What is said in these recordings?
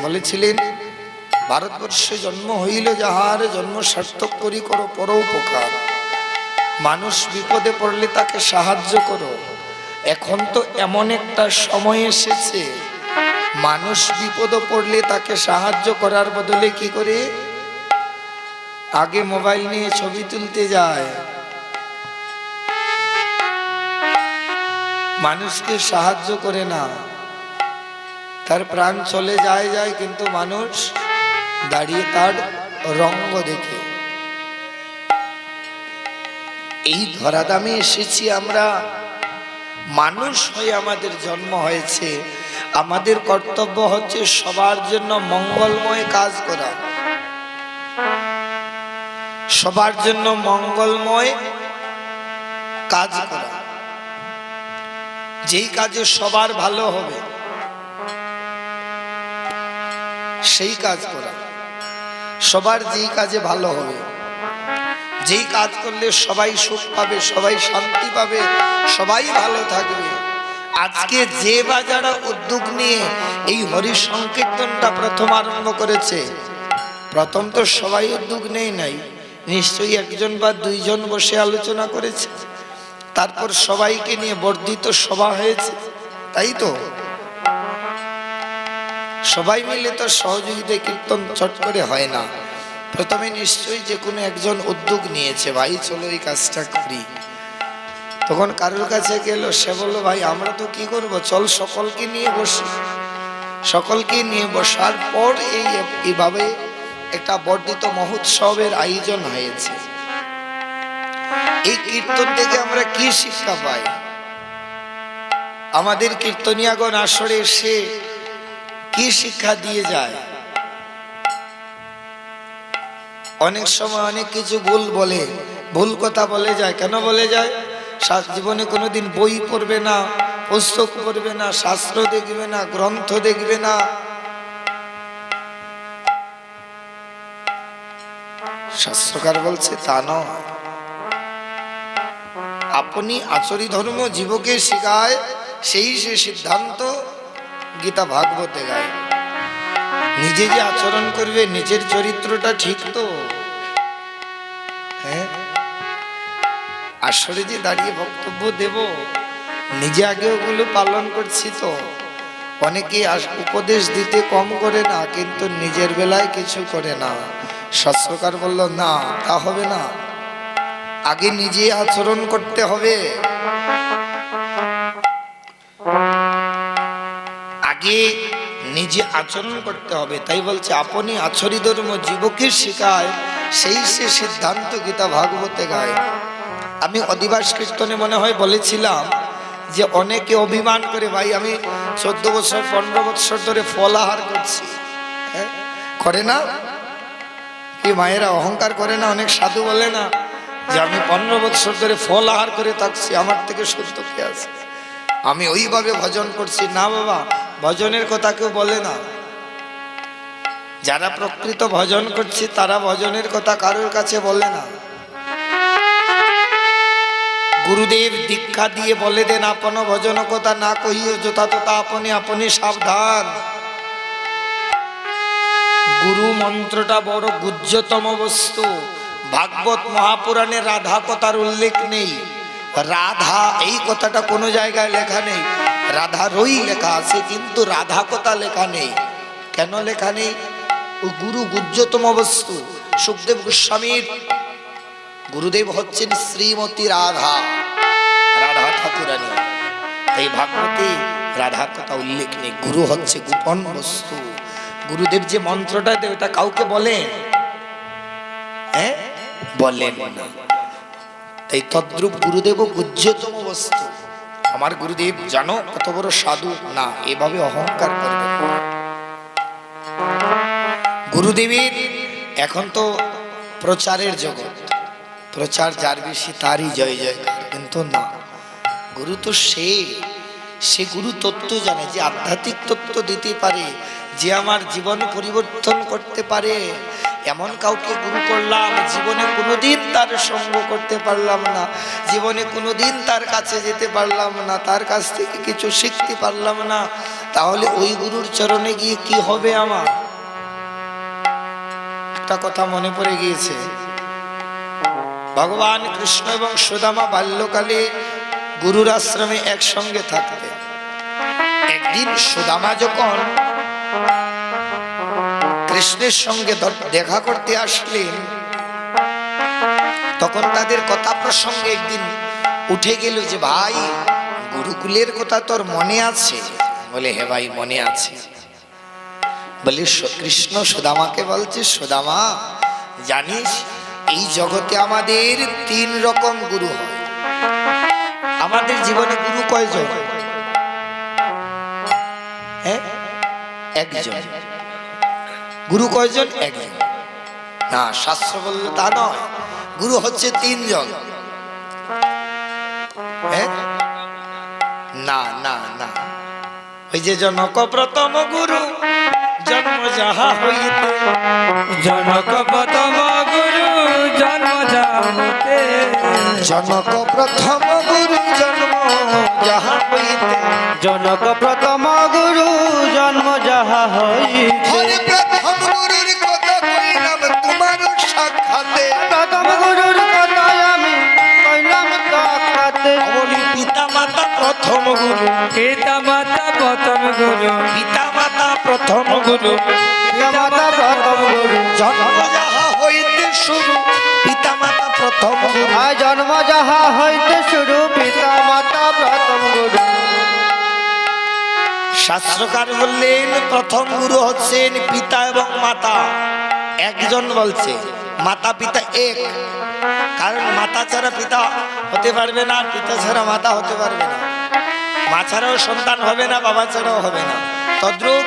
বলেছিলেন ভারতবর্ষে জন্ম হইল যাহার জন্ম সার্থক করি করো পরোপকার, মানুষ বিপদে পড়লে তাকে সাহায্য করো। এখন তো এমন একটা সময় এসেছে, মানুষ বিপদে পড়লে তাকে সাহায্য করার বদলে কি করে, আগে মোবাইল নিয়ে ছবি তুলতে যায়, মানুষকে সাহায্য করে না। তার প্রাণ চলে যায় কিন্তু মানুষ দাঁড়িয়ে তার রঙ্গ দেখে। এই ধরাধামে এসেছি আমরা, মানুষ হয়ে আমাদের জন্ম হয়েছে। আমাদের কর্তব্য হচ্ছে সবার জন্য মঙ্গলময় কাজ করা, সবার জন্য মঙ্গলময় কাজ করা, যেই কাজে সবার ভালো হবে সেই কাজ করা, সবার যেই কাজে ভালো হবে, যেই কাজ করলে সবাই সুখ পাবে, সবাই শান্তি পাবে, সবাই ভালো থাকবে। আজকে যে বা যারা উদ্যোগ নিয়ে এই হরি সংকীর্তনটা প্রথম আরম্ভ করেছে, প্রথম তো সবাই উদ্যোগ নেই নাই, নিশ্চয়ই একজন বা দুইজন বসে আলোচনা করেছে, তারপর সবাইকে নিয়ে বর্ধিত সভা হয়েছে, তাই তো? সবাই মিলে তো সহযোগিতা কীর্তন চট করে হয় না। প্রথমে নিশ্চয়ই যে কোনো একজন উদ্যোগ নিয়েছে, ভাই চলো এই কাজটা করি। তখন কারোর কাছে গেল, সে বলল ভাই আমরা তো কি করব, চল সকলকে নিয়ে বসি। সকলকে নিয়ে বসার পর এইভাবে একটা বর্ধিত মহোৎসবের আয়োজন হয়েছে। এই কীর্তন থেকে আমরা কি শিক্ষা পাই? আমাদের কীর্তনিয়াগণ আসরে এসে কি শিক্ষা দিয়ে যায়? অনেক সময় অনেক কিছু ভুল বলে, ভুল কথা বলে যায়। কেন বলে যায়? জীবনে কোনোদিন বই পড়বে না, পুস্তক পড়বে না, শাস্ত্র দেখবে না, গ্রন্থ দেখবে না। শাস্ত্রকার বলছে তা নয়, আপনি আচরি ধর্ম জীবকে শিখায়, সেই সে সিদ্ধান্ত গীতা ভাগবতে গায়। নিজে যে আচরণ করবে, নিজের চরিত্রটা ঠিক তো? হ্যাঁ, আসরে যে দাঁড়িয়ে বক্তব্য দেব, নিজে আগে ওগুলো পালন করছি তো। অনেকে উপদেশ দিতে কম করে না, কিন্তু নিজের বেলায় কিছু করে না। শাস্ত্রকার বলল না, তা হবে না, আগে নিজে আচরণ করতে হবে, আগে নিজে আচরণ করতে হবে। তাই বলছে আপনি আচরি ধর্ম জীবকে শিখায়, সেই সে সিদ্ধান্ত গীতা ভাগবতে গায়। আমি অধিবাস কীর্তনে মনে হয় বলেছিলাম যে অনেকে অভিমান করে, ভাই আমি 14 বছর 15 বছর ধরে ফল আহার করছি। করে না কি মায়েরা অহংকার করে না? অনেক সাধু বলে না যে আমি 15 বছর ধরে ফল আহার করে থাকছি, আমার থেকে শুদ্ধ কে আছে, আমি ওইভাবে ভজন করছি। না বাবা, ভজনের কথা কেউ বলে না। যারা প্রকৃত ভজন করছে তারা ভজনের কথা কারোর কাছে বলে না। গুরুদেব দীক্ষা দিয়ে বলে দেন, আপন ভজন কথা না কহিও, যথা তথা আপনি আপনি সাবধান। গুরু মন্ত্রটা বড় গুহ্যতম বস্তু। ভাগবত মহাপুরাণে রাধা কথার উল্লেখ নেই। রাধা এই কথাটা কোনো জায়গায় লেখা নেই। রাধারই লেখা আছে, কিন্তু রাধা কথা লেখা নেই। কেন লেখা নেই? ও গুরু গুহ্যতম বস্তু। সুখদেব গোস্বামীর গুরুদেব হচ্ছেন শ্রীমতী রাধা, রাধা ঠাকুরানী। এই ভাগবতে রাধার কথা উল্লেখ নেই। গুরু হচ্ছে গোপন বস্তু। গুরুদেব যে মন্ত্রটা দেয় ওটা কাউকে বলেন? হ্যাঁ, বলেন না। তাই তদ্রূপ গুরুদেব গুহ্যতম বস্তু। আমার গুরুদেব জানো কত বড় সাধু, না, এভাবে অহংকার করবে না। গুরুদেবের এখন তো প্রচারের জগৎ, প্রচার যার বেশি তারই জয় জয়, কিন্তু না, গুরু তো সে গুরু তত্ত্ব জানে, যে আধ্যাত্মিক তত্ত্ব দিতে পারে, যে আমার জীবন পরিবর্তন করতে পারে। এমন কাউকে গুরু করলাম, জীবনে কোনোদিন তার সঙ্গ করতে পারলাম না, জীবনে কোনোদিন তার কাছে যেতে পারলাম না, তার কাছ থেকে কিছু শিখতে পারলাম না, তাহলে ওই গুরুর চরণে গিয়ে কি হবে আমার? একটা কথা মনে পড়ে গিয়েছে, ভগবান কৃষ্ণ এবং সুদামা বাল্যকালে গুরুর আশ্রমে একসঙ্গে থাকতে। একদিন সুদামা যখন কৃষ্ণের সঙ্গে দেখা করতে আসলেন, তখন তাদের কথা প্রসঙ্গে একদিন উঠে গেল যে ভাই, গুরুকুলের কথা তোর মনে আছে? বলে হে ভাই মনে আছে। বলে কৃষ্ণ সুদামাকে বলছে, সুদামা জানিস এই জগতে আমাদের 3 রকম গুরু হয়। আমাদের জীবনে গুরু কয়জন? হ্যাঁ, একজন। গুরু কয়জন? একজন না, শাস্ত্র বলল তা নয়, গুরু হচ্ছে 3 জন। না না না, ওই যে জনক প্রথম গুরু জন্ম যাহা হইতে, জনক প্রথম গুরু জন্ম যাহা হইতে, জনক প্রথম গুরু জন্ম যাহা হইতে, জনক প্রথম গুরু জন্ম যাহা হইতে। প্রথম গুরুর কথা কইলাম তোমার সাক্ষাতে, প্রথম গুরুর কথা আমি কইলাম সাক্ষাতে। বলি পিতা মাতা প্রথম গুরু, পিতা মাতা প্রথম গুরু, পিতা মাতা প্রথম গুরু, পিতা মাতা প্রথম গুরু, জন্ম যাহা হইতে শুরু পিতা মাতা প্রথম গুরু, জন্ম যাহা হইতে শুরু পিতা মাতা প্রথম গুরু। শাস্ত্রকার বললেন প্রথম গুরু হচ্ছেন পিতা এবং মাতা একজন। বলছে মাতা পিতা এক, কারণ মাতা ছাড়া পিতা হতে পারবে না, পিতা ছাড়া মাতা হতে পারবে না, মা ছাড়াও সন্তান হবে না, বাবা ছাড়াও হবে না। তদ্রূপ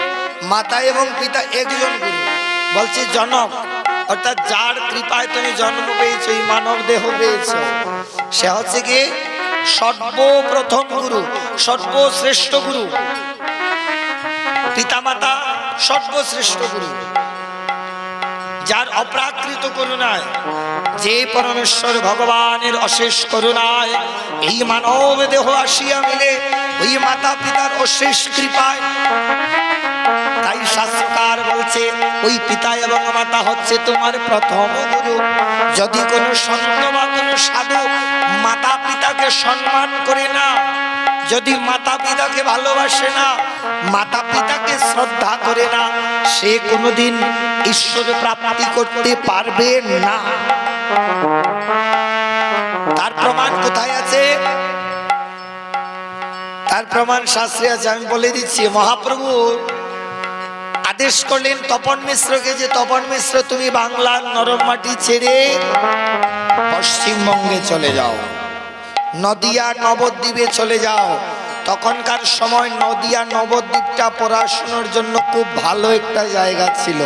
মাতা এবং পিতা একজন গুরু। বলছে জনক, অর্থাৎ যার কৃপায় তুমি জন্ম পেয়েছো, এই মানব দেহ পেয়েছো, সে হচ্ছে কি সর্বপ্রথম গুরু, সর্বশ্রেষ্ঠ গুরু। পিতা মাতা সর্বশ্রেষ্ঠ গুরু, যার অপ্রাকৃত করুণায়, যে পরমেশ্বর ভগবানের অশেষ করুণায় এই মানব দেহ আসিয়া মিলে, ওই মাতা পিতার অশেষ কৃপায়। তাই শাস্ত্রকার বলছে ওই পিতা এবং মাতা হচ্ছে তোমার প্রথম গুরু। যদি কোনো সন্ত বা কোনো সাধু মাতা পিতাকে সম্মান করে না, যদি মাতা পিতাকে ভালোবাসে না, মাতা পিতাকে শ্রদ্ধা করে না, সে কোনোদিন ঈশ্বর প্রাপ্তি করতে পারবে না। তার প্রমাণ কোথায় আছে? তার প্রমাণ শাস্ত্রে আছে, আমি বলে দিচ্ছি। মহাপ্রভু আদেশ করলেন তপন মিশ্রকে যে তপন মিশ্র তুমি বাংলার নরম মাটি ছেড়ে পশ্চিমবঙ্গে চলে যাও, নদিয়া নবদ্বীপে চলে যাও। তখনকার সময় নদিয়া নবদ্বীপটা পড়াশোনার জন্য খুব ভালো একটা জায়গা ছিল।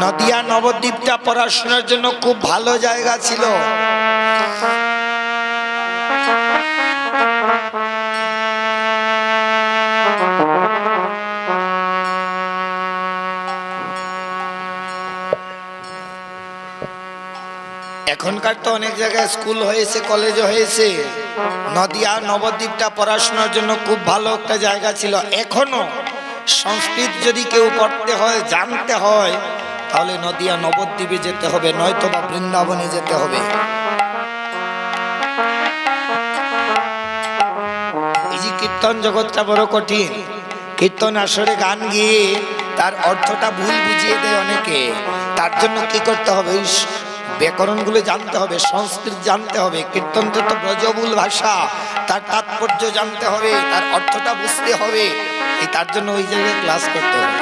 নদিয়া নবদ্বীপটা পড়াশোনার জন্য খুব ভালো জায়গা ছিল। এখনকার তো অনেক জায়গায় স্কুল হয়েছে, কলেজ হয়েছে। নদিয়া নবদ্বীপটা পড়াশোনার জন্য খুব ভালো একটা জায়গা ছিল। এখনো সংস্কৃত যদি কেউ পড়তে হয়, জানতে হয়, তাহলে নদিয়া নবদ্বীপে যেতে হবে, নয়তো বা বৃন্দাবনে যেতে হবে। এই যে কীর্তন জগৎটা বড় কঠিন। কীর্তন আসরে গান গিয়ে তার অর্থটা ভুল বুঝিয়ে দেয় অনেকে। তার জন্য কি করতে হবে? ব্যাকরণগুলো জানতে হবে, সংস্কৃত জানতে হবে। কীর্তন তো ব্রজমূল ভাষা, তার তাৎপর্য জানতে হবে, তার অর্থটা বুঝতে হবে। এই তার জন্য ওই জায়গায় ক্লাস করতে হবে।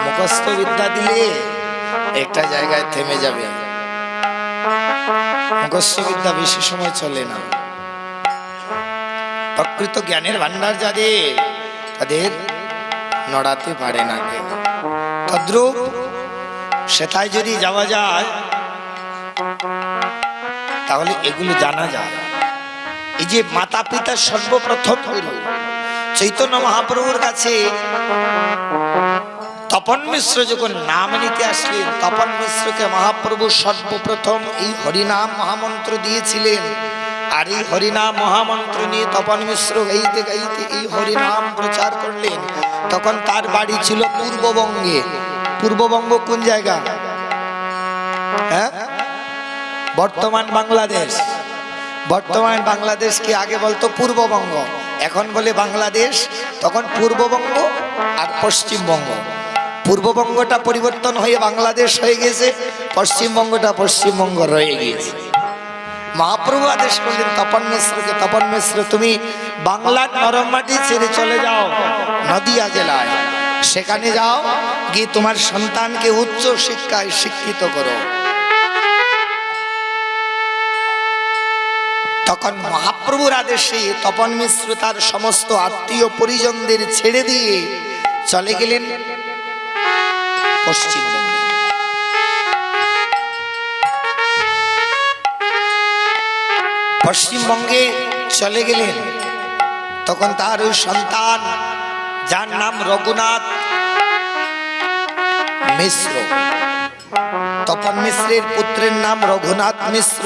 মুখস্থ বিদ্যা দিলে একটা জায়গায় থেমে যাবে। মুখস্থ বিদ্যা বেশি সময় চলে না। প্রকৃত জ্ঞানের ভান্ডার যাদের, তাদের নড়াতে পারে না কেউ। তদ্রূপ সেটাই যদি যাওয়া যায়, তাহলে এগুলো জানা যায়। এই যে মাতা পিতা সর্বপ্রথম গুরু, চৈতন্য মহাপ্রভুর কাছে তপন মিশ্র যখন নাম নিতে আসলেন, তপন মিশ্রকে মহাপ্রভু সর্বপ্রথম এই হরিনাম মহামন্ত্র দিয়েছিলেন। আর এই হরিনাম মহামন্ত্র নিয়ে তপন মিশ্র গাইতে গাইতে এই হরিনাম প্রচার করলেন। তখন তার বাড়ি ছিল পূর্ববঙ্গে। পূর্ববঙ্গ কোন জায়গা? হ্যাঁ, বর্তমান বাংলাদেশ। বর্তমান বাংলাদেশকে আগে বলতো পূর্ববঙ্গ, এখন বলে বাংলাদেশ। তখন পূর্ববঙ্গ আর পশ্চিমবঙ্গ। পূর্ববঙ্গটা পরিবর্তন হয়ে বাংলাদেশ হয়ে গেছে, পশ্চিমবঙ্গটা পশ্চিমবঙ্গ রয়ে গিয়েছে। মহাপ্রভু আদেশ করলেন তপন মিশ্রকে, তপন মিশ্র তুমি বাংলার নরম মাটি ছেড়ে চলে যাও নদিয়া জেলায়, সেখানে যাও, গিয়ে তোমার সন্তানকে উচ্চ শিক্ষায় শিক্ষিত করো। তখন মহাপ্রভুর আদেশে তপন মিশ্র তার সমস্ত আত্মীয় পরিজনদের ছেড়ে দিয়ে চলে গেলেন পশ্চিমবঙ্গে। পশ্চিমবঙ্গে চলে গেলেন। তখন তার ওই সন্তান, যার নাম রঘুনাথ মিশ্র, তপন মিশ্রের পুত্রের নাম রঘুনাথ মিশ্র।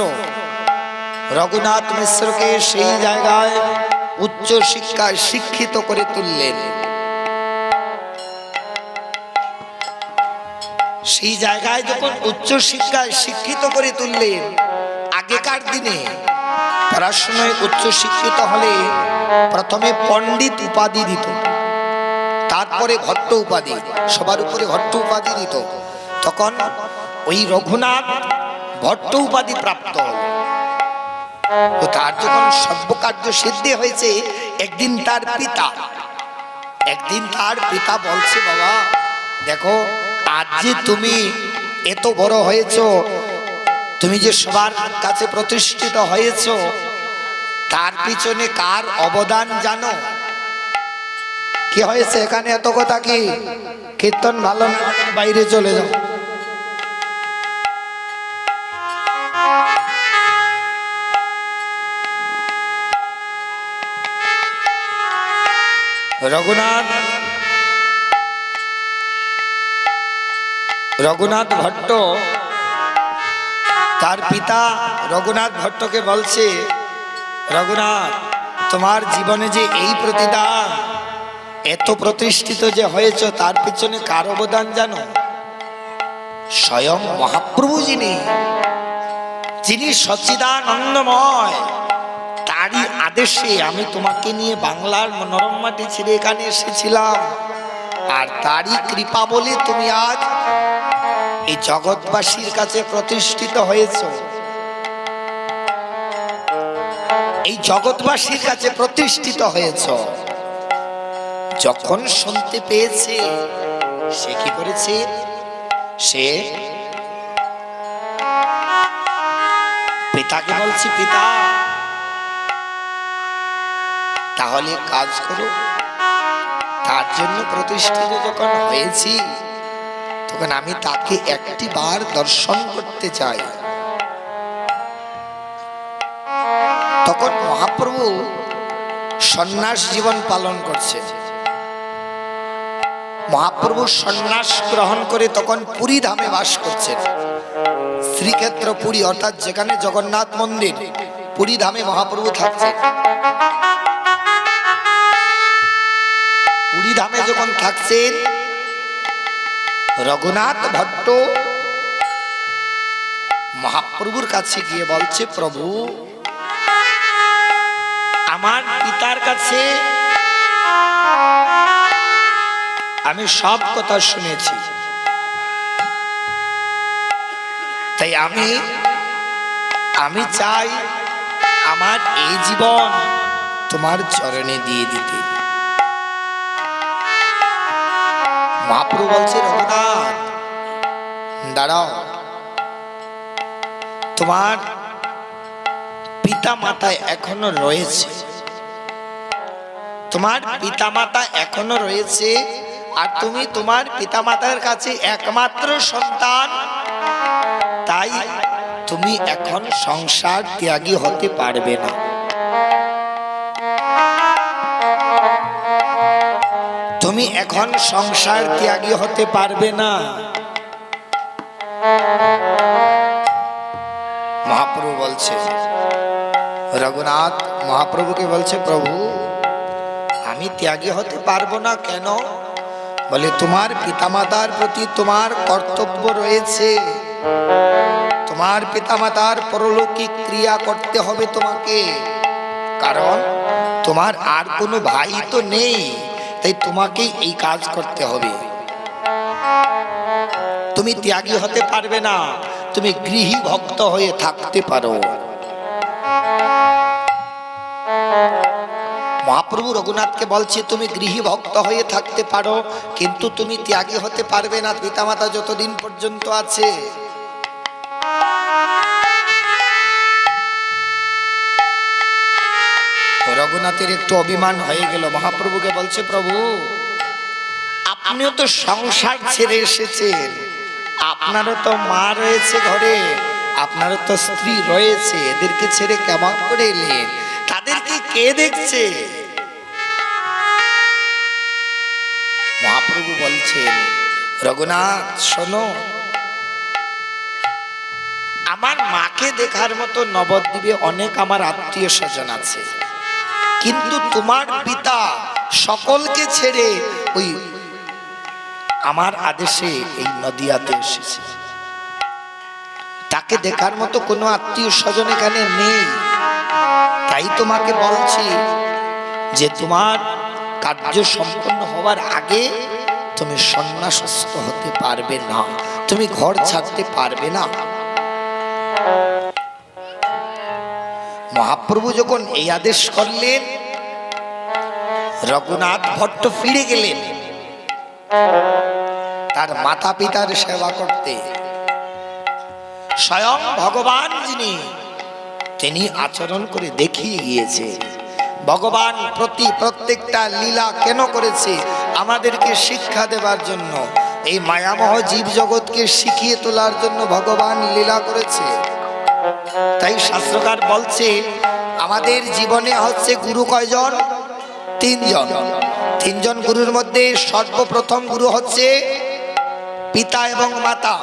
রঘুনাথ মিশ্রকে সেই জায়গায় উচ্চ শিক্ষায় শিক্ষিত করে তুললেন। সেই জায়গায় যখন উচ্চ শিক্ষায় শিক্ষিত করে তুললেন, আগেকার দিনে পড়াশোনায় উচ্চ শিক্ষিত হলে প্রথমে পণ্ডিত উপাধি দিত, তারপরে ভট্ট উপাধি, সবার উপরে ভট্ট উপাধি দিত। তখন ওই রঘুনাথ ভট্ট উপাধি প্রাপ্ত হল। তার যখন সর্বকার্য সিদ্ধি হয়েছে, একদিন তার পিতা বলছে, বাবা দেখো, আজ যে তুমি এত বড় হয়েছো, তুমি যে সবার কাছে প্রতিষ্ঠিত হয়েছো, তার পিছনে কার অবদান জানো? কি হয়েছে এখানে এত কথা? কি কীর্তন ভালো না, বাইরে চলে যাও। রঘুনাথ ভট্ট তার পিতা রঘুনাথ ভট্টকে বলছে, রঘুনাথ, তোমার জীবনে যে এই প্রতিদান, এত প্রতিষ্ঠিত যে হয়েছ, তার পিছনে কার অবদান জানো? স্বয়ং মহাপ্রভু যিনি সচ্চিদানন্দময়, তারই আদেশে আমি তোমাকে নিয়ে বাংলার নরম মাটি ছেড়ে এখানে এসেছিলাম। আর তারই কৃপা বলে তুমি আজ এই জগৎবাসীর কাছে প্রতিষ্ঠিত হয়েছ। এই জগৎবাসীর কাছে প্রতিষ্ঠিত হয়েছ। যখন শুনতে পেয়েছে, সে কি করেছে? সে পিতাকে বলছে, পিতা তাহলে কাজ করো, তার জন্য প্রতিষ্ঠিত যখন হয়েছি, তখন আমি তাকে একটি বার দর্শন করতে চাই। তখন মহাপ্রভু সন্ন্যাস জীবন পালন করছে। মহাপ্রভু সন্ন্যাস গ্রহণ করে তখন পুরী ধামে বাস করছেন। শ্রীক্ষেত্র পুরী, অর্থাৎ যেখানে জগন্নাথ মন্দির, পুরী ধামে মহাপ্রভু থাকছেন। পুরী ধামে যখন থাকছেন, রঘুনাথ ভট্ট মহাপ্রভুর কাছে গিয়ে বলছে, প্রভু, আমার পিতার কাছে আমি সব কথা শুনেছি, তাই আমি চাই আমার এই জীবন তোমার চরণে দিয়ে দিতে। মহাপ্রভু বলছে, রঘুনাথ দাঁড়াও, তোমার পিতা মাতা এখনো রয়েছে, তোমার পিতা মাতা এখনো রয়েছে, আর তুমি তোমার পিতা মাতার কাছে একমাত্র সন্তান, তাই তুমি এখন সংসার ত্যাগী হতে পারবে না। তুমি এখন সংসার ত্যাগী হতে পারবে না। মহাপ্রভু বলছে, রঘুনাথ মহাপ্রভুকে বলছে, প্রভু আমি ত্যাগী হতে পারবো না। কেন? বলে তোমার পিতামাতার প্রতি তোমার কর্তব্য রয়েছে, তোমার পিতামাতার পরলৌকিক ক্রিয়া করতে হবে তোমাকে, কারণ তোমার আর কোনো ভাই তো নেই, তাই তোমাকে এই কাজ করতে হবে। তুমি ত্যাগী হতে পারবে না, তুমি গৃহী ভক্ত হয়ে থাকতে পারো। মহাপ্রভু রঘুনাথকে বলছে, তুমি গৃহী ভক্ত হয়ে থাকতে পারো, কিন্তু তুমি ত্যাগী হতে পারবে না পিতামাতা যতদিন পর্যন্ত আছে। রঘুনাথের একটু অভিমান হয়ে গেল, মহাপ্রভুকে বলছে, প্রভু আপনিও তো সংসার ছেড়ে এসেছেন, আপনারও তো মা রয়েছে ঘরে, আপনারও তো স্ত্রী রয়েছে, এদেরকে ছেড়ে কেমন করে এলেন? তাদেরকে কে দেখছে? মহাপ্রভু বলছেন, রঘুনাথ শোনো, আমার মাকে দেখার মতো নবদ্বীপে অনেক আমার আত্মীয় স্বজন আছে, কিন্তু তোমার পিতা সকলকে ছেড়ে ওই আমার আদেশে এই নদিয়াতে এসেছে, তাকে দেখার মতো কোনো আত্মীয় স্বজন এখানে নেই। তাই তোমাকে বলছি যে তোমার কার্য সম্পন্ন হওয়ার আগে তুমি সন্ন্যাসস্থ হতে পারবে না, তুমি ঘর ছাড়তে পারবে না। মহাপ্রভু যখন এই আদেশ করলেন, রঘুনাথ ভট্ট ফিরে গেলেন তার মাতা পিতার সেবা করতে। স্বয়ং ভগবান যিনি, তিনি আচরণ করে দেখিয়ে গিয়েছে। ভগবান প্রত্যেকটা লীলা কেন করেছে? আমাদেরকে শিক্ষা দেবার জন্য, এই মায়াময় জীব জগৎকে শিখিয়ে তোলার জন্য ভগবান লীলা করেছে। তাই শাস্ত্রকার বলছে, আমাদের জীবনে হচ্ছে গুরু কয়জন? তিনজন। তিনজন গুরুর মধ্যে সর্বপ্রথম গুরু হচ্ছে পিতা এবং মাতা।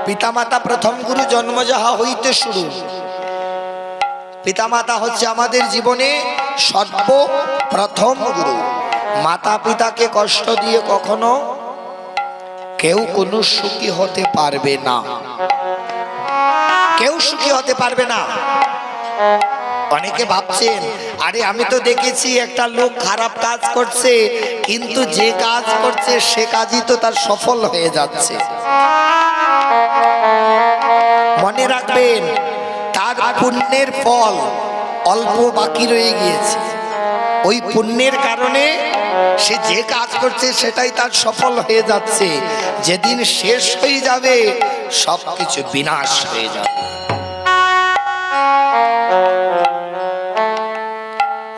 পিতামাতা প্রথম গুরু, জন্ম যাহা হইতে শুরু। পিতামাতা হচ্ছে আমাদের জীবনে সর্বপ্রথম গুরু। মাতা পিতাকে কষ্ট দিয়ে কখনো কেউ কোনো সুখী হতে পারবে না, কেউ সুখী হতে পারবে না। অনেকে ভাবছেন, আরে আমি তো দেখেছি একটা লোক খারাপ কাজ করছে, কিন্তু যে কাজ করছে সে কাজই তো তার সফল হয়ে যাচ্ছে। মনে রাখবেন, তার পুণ্যের ফল অল্প বাকি রয়ে গিয়েছে। ওই পুণ্যের কারণে সে যে কাজ করছে সেটাই তার সফল হয়ে যাচ্ছে। যেদিন শেষ হয়ে যাবে সবকিছু বিনাশ হয়ে যাবে।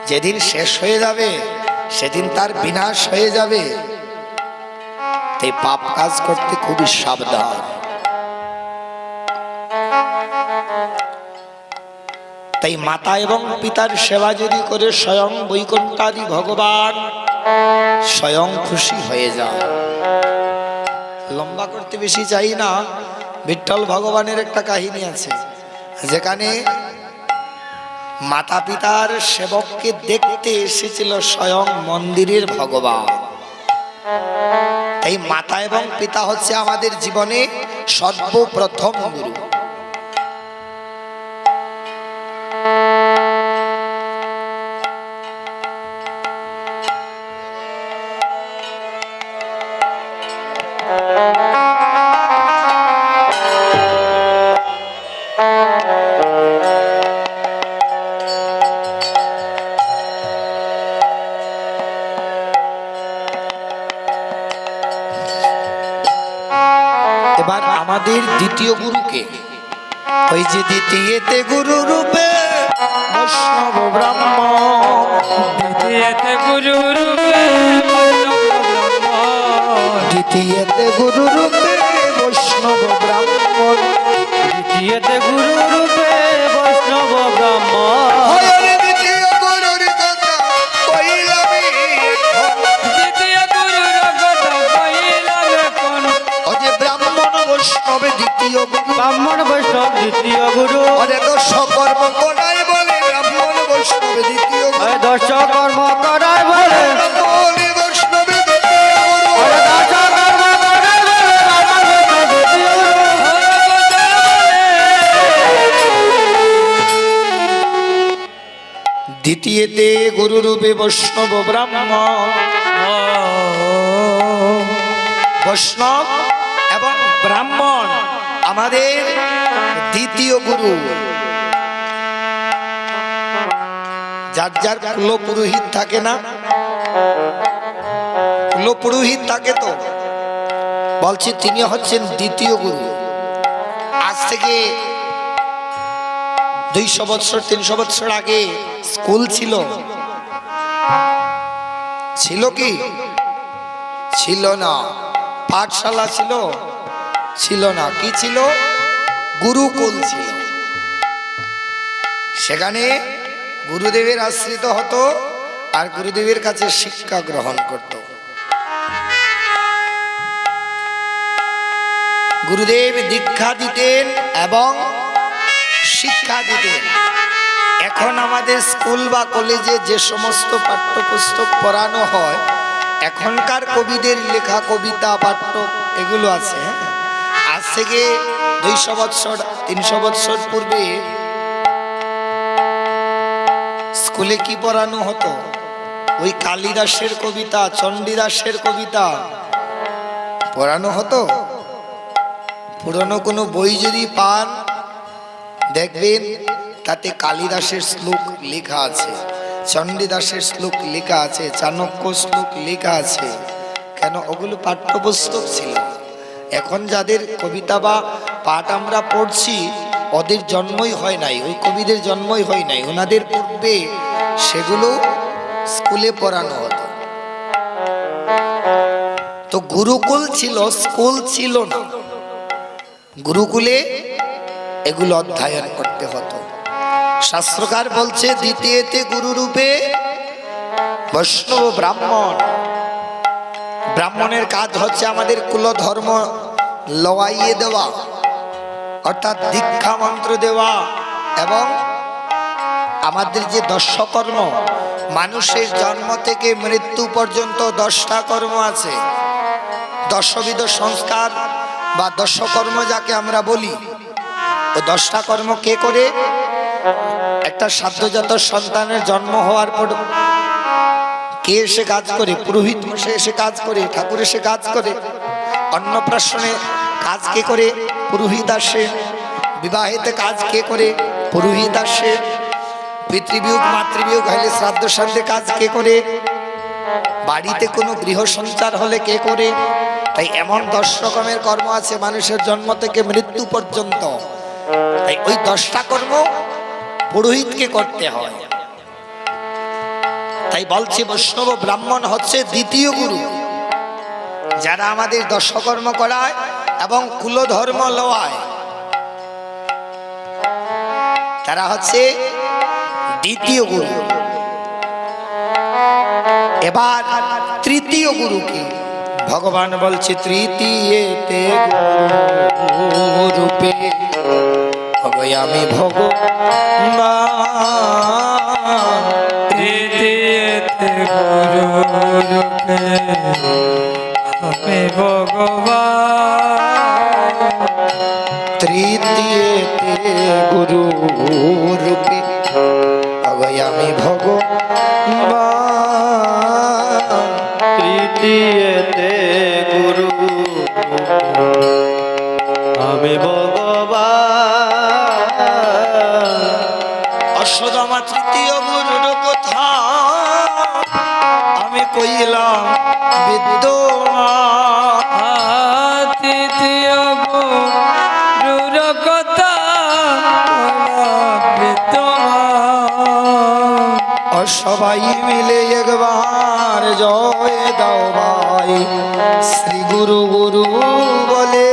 যেদিন শেষ হয়ে যাবে সেদিন তার বিনাশ হয়ে যাবে। তাই পাপ কাজ করতে খুবই সাবধান। তাই মাতা এবং পিতার সেবা যদি করে স্বয়ং বৈকুণ্ঠাদি ভগবান স্বয়ং খুশি হয়ে যায়। লম্বা করতে বেশি চাই না, বিঠ্ঠল ভগবানের একটা কাহিনী আছে, যেখানে মাতা পিতার সেবককে দেখতে এসেছিল স্বয়ং মন্দিরের ভগবান। এই মাতা এবং পিতা হচ্ছে আমাদের জীবনে সর্বপ্রথম গুরু। এবার আমাদের দ্বিতীয় গুরুকে, ওই যে দ্বিতীয়তে গুরু রূপে বৈষ্ণব ব্রাহ্মণ, দ্বিতীয়তে গুরু রূপে দ্বিতীয়তে গুরু রূপে বৈষ্ণব ব্রাহ্মণ, দ্বিতীয়তে গুরু রূপে বৈষ্ণব ব্রাহ্মণ, দ্বিতীয় গুরুর কথা দ্বিতীয় গুরু। ব্রাহ্মণ বৈষ্ণব দ্বিতীয় গুরু। অরে দর্শ কর্ম করাই বলে ব্রাহ্মণ বৈষ্ণব দ্বিতীয় গুরু। ওই দর্শ কর্ম করায় বলে বলে বৈষ্ণব দ্বিতীয় গুরু। ওই দর্শ কর্ম করায় বলে ব্রাহ্মণ বৈষ্ণব দ্বিতীয় গুরু। দ্বিতীয়তে গুরুরূপে বৈষ্ণব ব্রাহ্মণ। বৈষ্ণব এবং ব্রাহ্মণ আমাদের দ্বিতীয় গুরু। যার যার কুল পুরোহিত থাকে না, কুল পুরোহিত থাকে তো, বলছি তিনি হচ্ছেন দ্বিতীয় গুরু। আজ থেকে 200 বছর 300 বছর আগে স্কুল ছিল, ছিল কি ছিল না? পাঠশালা ছিল, ছিল না। কি ছিল? গুরুকুল ছিল। সেখানে গুরুদেবের আশ্রিত হতো আর গুরুদেবের কাছে শিক্ষা গ্রহণ করত। গুরুদেব দীক্ষা দিতেন এবং শিক্ষা দিতেন। এখন আমাদের স্কুল বা কলেজে যে সমস্ত পাঠ্যপুস্তক পড়ানো হয়, এখনকার কবিদের লেখা কবিতা পাঠ্য এগুলো আছে। আজ থেকে 200 বছর 300 বছর পূর্বে স্কুলে কি পড়ানো হতো? ওই কালিদাসের কবিতা, চণ্ডীদাসের কবিতা পড়ানো হতো। পুরনো কোনো বই যদি পান, দেখবেন তাতে কালিদাসের শ্লোক লেখা আছে, চণ্ডীদাসের শ্লোক লেখা আছে, চাণক্য শ্লোক লেখা আছে। কেন? ওগুলো পাঠ্যপুস্তক ছিল। এখন যাদের কবিতা বা পাঠ আমরা পড়ছি, ওদের জন্মই হয় নাই, ওই কবিদের জন্মই হয় নাই। ওনাদের পূর্বে সেগুলো স্কুলে পড়ানো হতো। তো গুরুকুল ছিল, স্কুল ছিল না। গুরুকুলে এগুলো অধ্যয়ন করতে হতো। শাস্ত্রকার বলছে দ্বিতীয়তে গুরুরূপে বৈষ্ণব ব্রাহ্মণ। ব্রাহ্মণের কাজ হচ্ছে আমাদের কুল ধর্ম লওয়াইয়ে দেওয়া, অর্থাৎ দীক্ষা মন্ত্র দেওয়া এবং আমাদের যে দশকর্ম, মানুষের জন্ম থেকে মৃত্যু পর্যন্ত 10টা কর্ম আছে। দশবিধ সংস্কার বা দশকর্ম যাকে আমরা বলি, ও 10টা কর্ম কে করে? একটা সাধ্যজাত সন্তানের জন্ম হওয়ার পর কে এসে কাজ করে? পুরোহিত মশাই এসে কাজ করে, ঠাকুর এসে কাজ করে। অন্নপ্রাশনে কাজ কে করে? পুরোহিত আসে। বিবাহেতে কাজ কে করে? পুরোহিত আসে। পিতৃবিয়োগ মাতৃবিয়োগ হলে শ্রাদ্ধ শান্তি কাজ কে করে? বাড়িতে কোনো গৃহ সঞ্চার হলে কে করে? তাই এমন 10 রকমের কর্ম আছে মানুষের জন্ম থেকে মৃত্যু পর্যন্ত। তাই ওই 10টা কর্ম পুরোহিতকে করতে হয়। তাই বলছি বৈষ্ণব ব্রাহ্মণ হচ্ছে দ্বিতীয় গুরু, যারা আমাদের দশকর্ম করায় এবং কুলধর্ম লওয়ায়, তারা হচ্ছে দ্বিতীয় গুরু। এবার তৃতীয় গুরুকে ভগবান বলছে তৃতীয়তে গুরুরূপে আমি ভগবান। তৃতীয়তে গুরুরূপে আমি ভগবান। তৃতীয়তে গুরুরূপে আমি ভগবান। তৃতীয়তে গুরু আমি ভগবান। অশ্বত্থামা তৃতীয় গুরুর কথা আমি কইলাম বিদ্যমান। তৃতীয় গুরুর কথা বিদ্যমান। সবাই মিলে একবার জয় দাও ভাই, শ্রী গুরু গুরু বলে।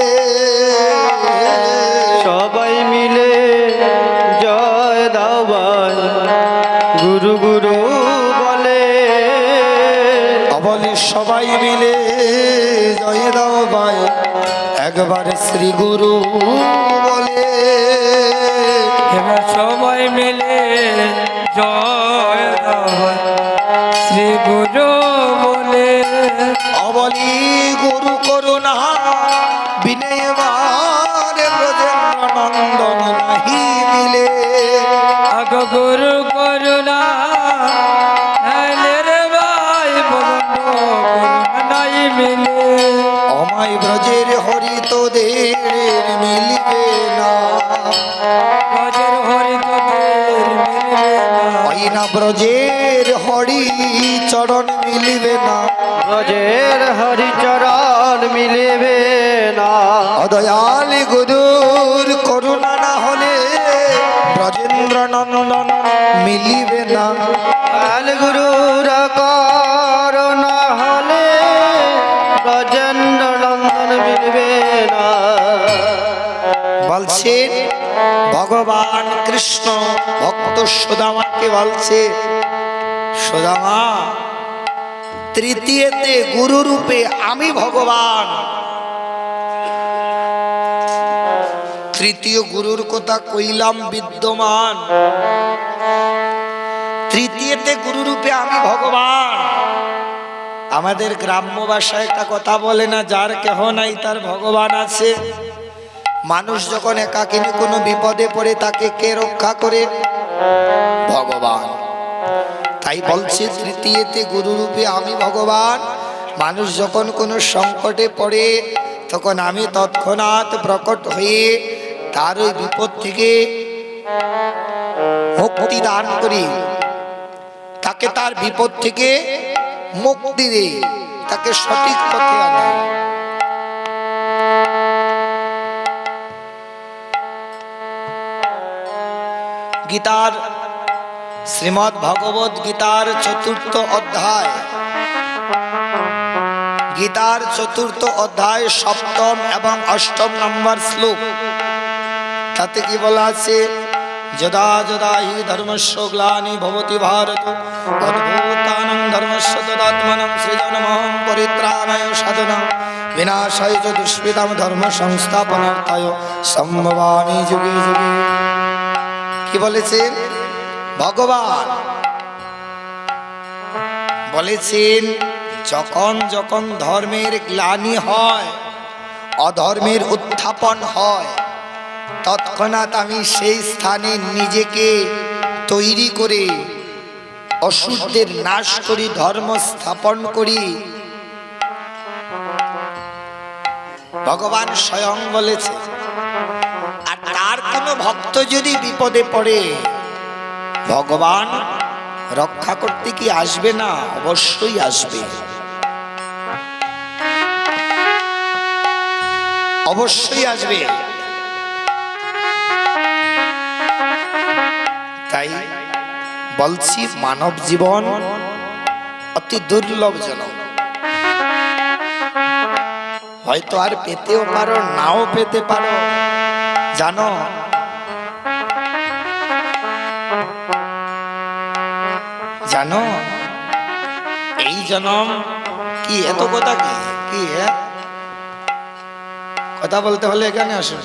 সবাই মিলে জয় দাও ভাই, গুরু গুরু বলে। বলে সবাই মিলে জয় দাও ভাই, একবার শ্রী গুরু বলে এবার সবাই মিলে জয় দাও শ্রী গুরু বলে। অবলি গুরু করুণা বিনয়বারে ব্রজেন্দ্র নন্দন নাহি মিলে। আগ গুরু করুণা নাইলে রে ভাই বন্ধু করুণা নাই মিলে। অমাই ব্রজের হরি তোদের মিলিবে না, ব্রজের হরি তোদের মিলবে না। ওই না ব্রজের হরি চরণ মিলিবে না, ব্রজের হরিচরণ মিলিবে না। অদয়াল গুরুর করুণা না হলে ব্রজেন্দ্র নন্দন মিলিবে না। কাল গুরুর করুণা হলে ব্রজেন্দ্র নন্দন মিলবে না। বলছেন ভগবান কৃষ্ণ ভক্ত সুদামাকে বলছে, সুদামা তৃতীয়তে গুরু রূপে আমি ভগবান। তৃতীয় গুরুর কথা কইলাম বিদ্যমান, তৃতীয়তে গুরু রূপে আমি ভগবান। আমাদের গ্রাম্য ভাষায় একটা কথা বলে না, যার কেহ নাই তার ভগবান আছে। মানুষ যখন একাকিনী কোনো বিপদে পড়ে তাকে কে রক্ষা করে? ভগবান। তাই বলছে তৃতীয়তে গুরু রূপে আমি ভগবান। মানুষ যখন কোনো সংকটে পড়ে তখন আমি তৎক্ষণাৎ প্রকট হয়ে তার ওই বিপদ থেকে মুক্তি দান করি, তাকে তার বিপদ থেকে মুক্তি দেই, তাকে সঠিক পথে আনি। গীতার শ্রীমদ্ ভগবত গীতার চতুর্থ অধ্যায়, গীতার চতুর্থ অধ্যায় সপ্তম এবং অষ্টম নম্বর শ্লোক, তাতে কি বলা আছে? যদা যদা হি ধর্মস্য গ্লানি ভবতি ভারত অদ্ভুতানাং ধর্মস্য তদাত্মনাং সৃজনমহং পরিত্রাণায় সাধনাং বিনাশায় চ দুষ্কৃতাং ধর্ম সংস্থাপনার্থায় সম্ভবামি যুগে যুগে। কি বলেছেন ভগবান? বলেছেন যখন যখন ধর্মের গ্লানি হয়, অধর্মের উত্থাপন হয়, তৎক্ষণাৎ আমি সেই স্থানে নিজেকে তৈরি করে অসুরদের নাশ করি, ধর্ম স্থাপন করি। ভগবান স্বয়ং বলেছে। আর তার কোনো ভক্ত যদি বিপদে পড়ে, ভগবান রক্ষা করতে কি আসবে না? অবশ্যই আসবে, অবশ্যই আসবে। তাই বলছি মানব জীবন অতি দুর্লভজনক। হয়তো আর পেতেও পারো, নাও পেতে পারো। জানো জানো এই জনম কি? এত কথা কি কি কথা বলতে হলে এখানে আসুন।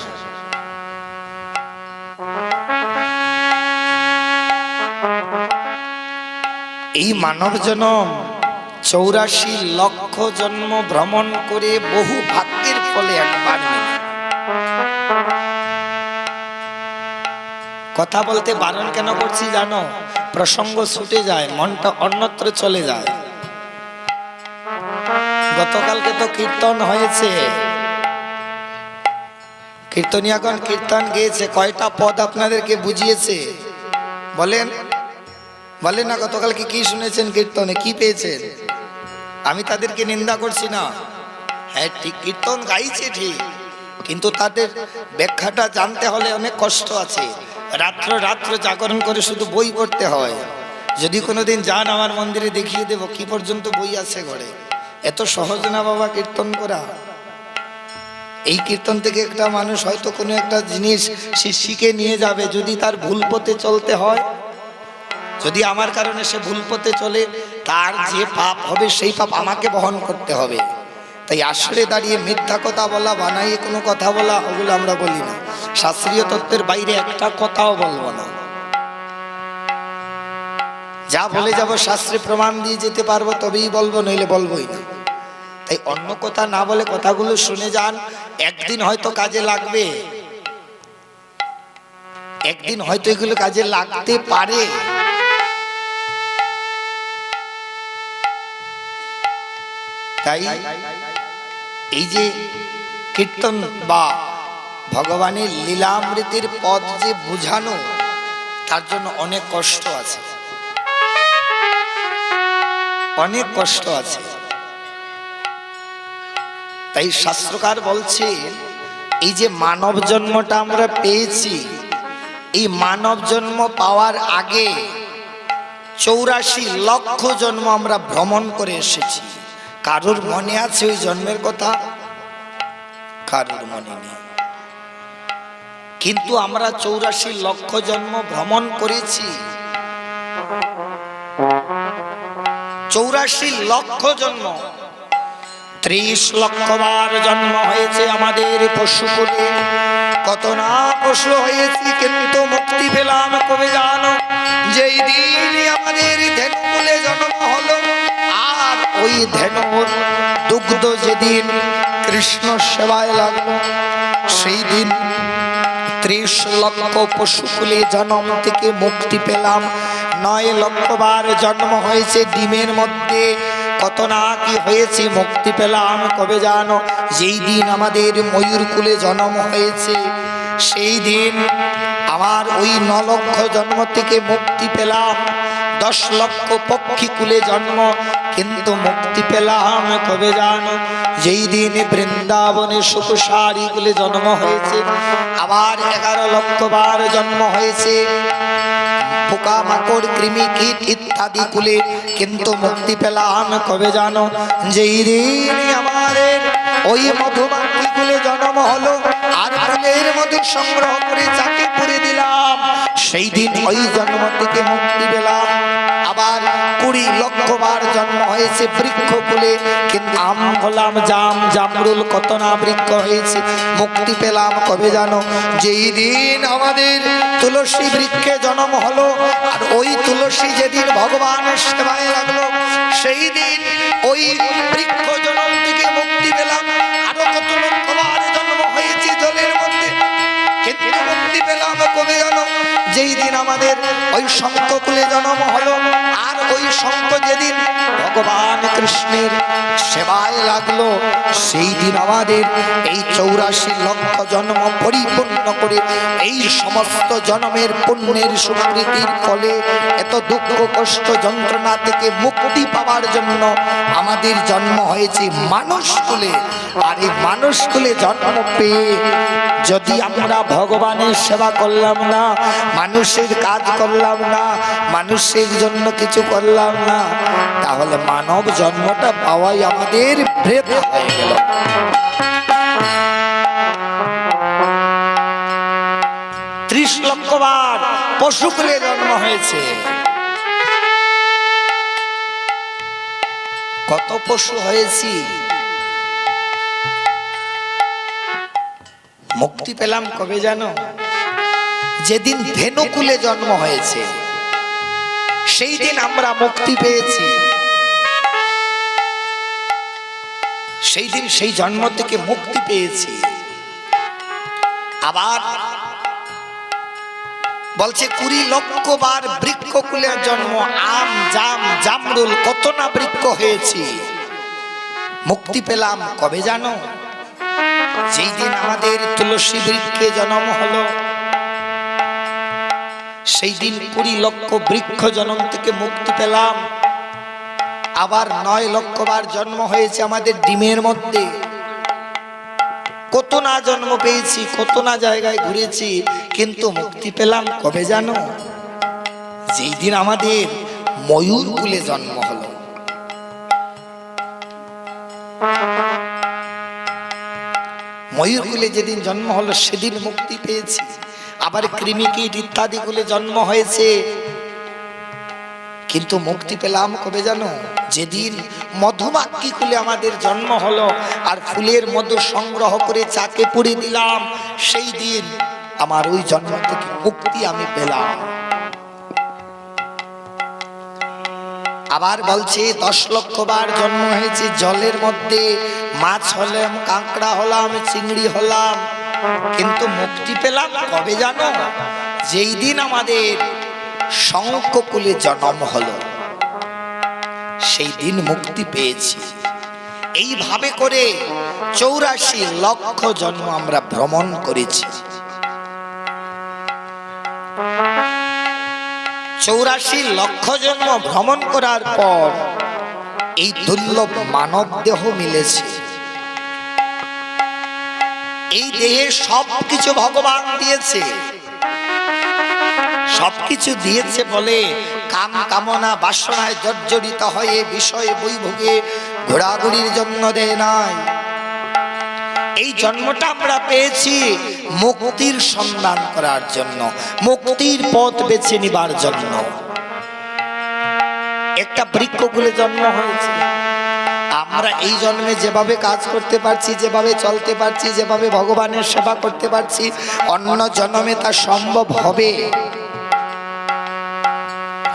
এই মানব জনম 84 লক্ষ জন্ম ভ্রমণ করে বহু ভাগ্যের ফলে একবার মিলে। কথা বলতে বারণ কেন করছি জানো? প্রসঙ্গ ছুটে যায়, মনটা অন্যত্র চলে যায়। গতকালকে তো কীর্তন হয়েছে, কীর্তনিয়াগণ কীর্তন গেয়েছে। কয়টা পদ আপনাদেরকে বুঝিয়েছে বলেন? বলেন না, গতকালকে কি শুনেছেন কীর্তনে, কি পেয়েছেন? আমি তাদেরকে নিন্দা করছি না। হ্যাঁ ঠিক, কীর্তন গাইছে ঠিক, কিন্তু তাদের ব্যাখ্যাটা জানতে হলে অনেক কষ্ট আছে। রাত্র রাত্র জাগরণ করে শুধু বই পড়তে হয়। যদি কোনোদিন যান আমার মন্দিরে দেখিয়ে দেব কি পর্যন্ত বই আছে ঘরে। এত সহজ না বাবা কীর্তন করা। এই কীর্তন থেকে একটা মানুষ হয়তো কোনো একটা জিনিস সে শিখে নিয়ে যাবে। যদি তার ভুল পথে চলতে হয়, যদি আমার কারণে সে ভুল পথে চলে, তার যে পাপ হবে সেই পাপ আমাকে বহন করতে হবে। তাই আসরে দাঁড়িয়ে মিথ্যা কথা বলা, বানাইয়ে কোনো কথা বলা, ওগুলো আমরা বলি না। শাস্ত্রীয় তত্ত্বের বাইরে একটা কথাও বলবো না। যা বলে যাব শাস্ত্রে প্রমাণ দিয়ে যেতে পারবো তবেই বলবো, নইলে বলবোই না। তাই অন্য কথা না বলে কথাগুলো শুনে যান। একদিন হয়তো কাজে লাগবে, একদিন হয়তো এগুলো কাজে লাগতে পারে। তাই এই যে কীর্তন বা ভগবানের লীলামৃতের পথ যে বুঝানো, তার জন্য অনেক কষ্ট আছে, অনেক কষ্ট আছে। তাই শাস্ত্রকার বলছে এই যে মানব জন্মটা আমরা পেয়েছি, এই মানব জন্ম পাওয়ার আগে 84 লক্ষ জন্ম আমরা ভ্রমণ করে এসেছি। কারোর মনে আছে ওই জন্মের কথা? কারোর মনে নেই। কিন্তু আমরা 84 লক্ষ জন্ম ভ্রমণ করেছি। 84 লক্ষ জন্ম, 30 লক্ষ বার জন্ম হয়েছে আমাদের পশুকুলে। কত না পশু হয়েছি, কিন্তু মুক্তি পেলাম কবে জানো? যেই দিন আমাদের ধেনুকুলে জন্ম হলো। আর ওই ধেনুর দুগ্ধ যেদিন কৃষ্ণ সেবায় লাগলো, সেই দিন 30 লক্ষ পশুকুলে জন্ম থেকে মুক্তি পেলাম। 9 লক্ষ বার জন্ম হয়েছে ডিমের মধ্যে। কত না কি হয়েছে, মুক্তি পেলাম কবে জানো? যেই দিন আমাদের ময়ূর কুলে জন্ম হয়েছে, সেই দিন আমার ওই 9 লক্ষ জন্ম থেকে মুক্তি পেলাম। 10 লক্ষ পক্ষী কুলে জন্ম, কিন্তু মুক্তি পেলাম কবে জানো? যেই দিন বৃন্দাবনে সুখসারী কুলে জন্ম হয়েছে। আবার 11 লক্ষ বার জন্ম হয়েছে পোকা মাকড় কৃমি কীট ইত্যাদি কুলে, কিন্তু মুক্তি পেলাম কবে জানো? যেই দিন আমাদের ওই মধুমাখি কুলে জন্ম হলো। আর ফুলের মধু সংগ্রহ করে চাকে পুরে দিলাম, সেই দিন ওই জন্ম থেকে মুক্তি পেলাম। আবার 20 লক্ষ বার জন্ম হয়েছে বৃক্ষ কুলে, কিন্তু আম হলাম জাম জামরুল, কত না বৃক্ষ হয়েছে, মুক্তি পেলাম কবে জানো? যেই দিন আমাদের তুলসী বৃক্ষে জন্ম হলো। আর ওই তুলসী যেদিন ভগবানের সেবায় লাগলো, সেই দিন ওই বৃক্ষ জন্ম থেকে মুক্তি পেলাম। আরো কত লক্ষ বার জন্ম হয়েছে জলের মধ্যে, কিন্তু মুক্তি পেলাম কবে জানো? যেই দিন আমাদের ওই শঙ্খকুলে জন্ম হলো। আর ওই শঙ্খ যেদিন ভগবান কৃষ্ণের সেবায় লাগলো, সেই দিন আমাদের এই 84 লক্ষ জন্ম পরিপূর্ণ করে এই সমস্ত জন্মের পুণ্যের সুকৃতির ফলে এত দুঃখ কষ্ট যন্ত্রণা থেকে মুক্তি পাওয়ার জন্য আমাদের জন্ম হয়েছে মানুষ কুলে। আর এই মানুষ কুলে জন্ম পেয়ে যদি আমরা ভগবানের সেবা করলাম না, মানুষের কাজ করলাম না, মানুষের জন্য কিছু করলাম না, তাহলে মানব জন্মটা পাওয়াই আমাদের বৃথা হয়ে গেল। লক্ষ বার পশুকুলে জন্ম হয়েছে। কত পশু হয়েছি, মুক্তি পেলাম কবে জানো? যেদিন ধেনুকুলে জন্ম হয়েছে, সেই দিন আমরা মুক্তি পেয়েছি। সেই দিন সেই জন্ম থেকে মুক্তি পেয়েছি। আবার বলছে 20 লক্ষ বার বৃক্ষকুলে জন্ম, আম জাম জামরুল, কত না বৃক্ষ হয়েছে, মুক্তি পেলাম কবে জানো? যেই দিন আমাদের তুলসী বৃক্ষে জন্ম হলো, সেই দিন 20 লক্ষ বৃক্ষ জন্ম থেকে মুক্তি পেলাম। আবার 9 লক্ষ বার জন্ম হয়েছে আমাদের ডিমের মধ্যে। কত না জন্ম পেয়েছি, কত না জায়গায় ঘুরেছি, কিন্তু মুক্তি পেলাম কবে জানো? যেই দিন আমাদের ময়ূর কুলে জন্ম হলো। ময়ূর কুলে যেদিন জন্ম হলো, সেদিন মুক্তি পেয়েছি। আবার কৃমিকীট ইত্যাদি কুলে জন্ম হয়েছে, কিন্তু মুক্তি পেলাম কবে জানো? যেদিন মধুমাক্ষী কুলে আমাদের জন্ম হলো আর ফুলের মধু সংগ্রহ করে চাকে পুড়ে দিলাম, সেই দিন আমার ওই জন্ম থেকে মুক্তি আমি পেলাম। আবার বলছে 10 লক্ষ বার জন্ম হয়েছে জলের মধ্যে, মাছ হলাম, কাঁকড়া হলাম, চিংড়ি হলাম, কিন্তু মুক্তি পেলাম কবে জানো? যেই দিন আমাদের শঙ্খকুলে জন্ম হলো সেই দিন মুক্তি পেয়েছি। এইভাবে করে 84 লক্ষ জন্ম আমরা ভ্রমণ করেছি। 84 লক্ষ জন্ম ভ্রমণ করার পর এই দুর্লভ মানব দেহ মিলেছে। এই দেহে সবকিছু ভগবান দিয়েছে, সবকিছু দিয়েছে বলে কাম কামনা বাসনায় জর্জরিত হয়ে বিষয় বৈভোগে ঘোরাঘুরির জন্য দেয় নাই। এই জন্মটা আমরা পেয়েছি মুক্তির সন্ধান করার জন্য, মুক্তির পথ বেছে নিবার জন্য। একটা বৃক্ষকুলে জন্ম হয়েছে, আমরা এই জন্মে যেভাবে কাজ করতে পারছি, যেভাবে চলতে পারছি, যেভাবে ভগবানের সেবা করতে পারছি, অন্য জন্মে তা সম্ভব হবে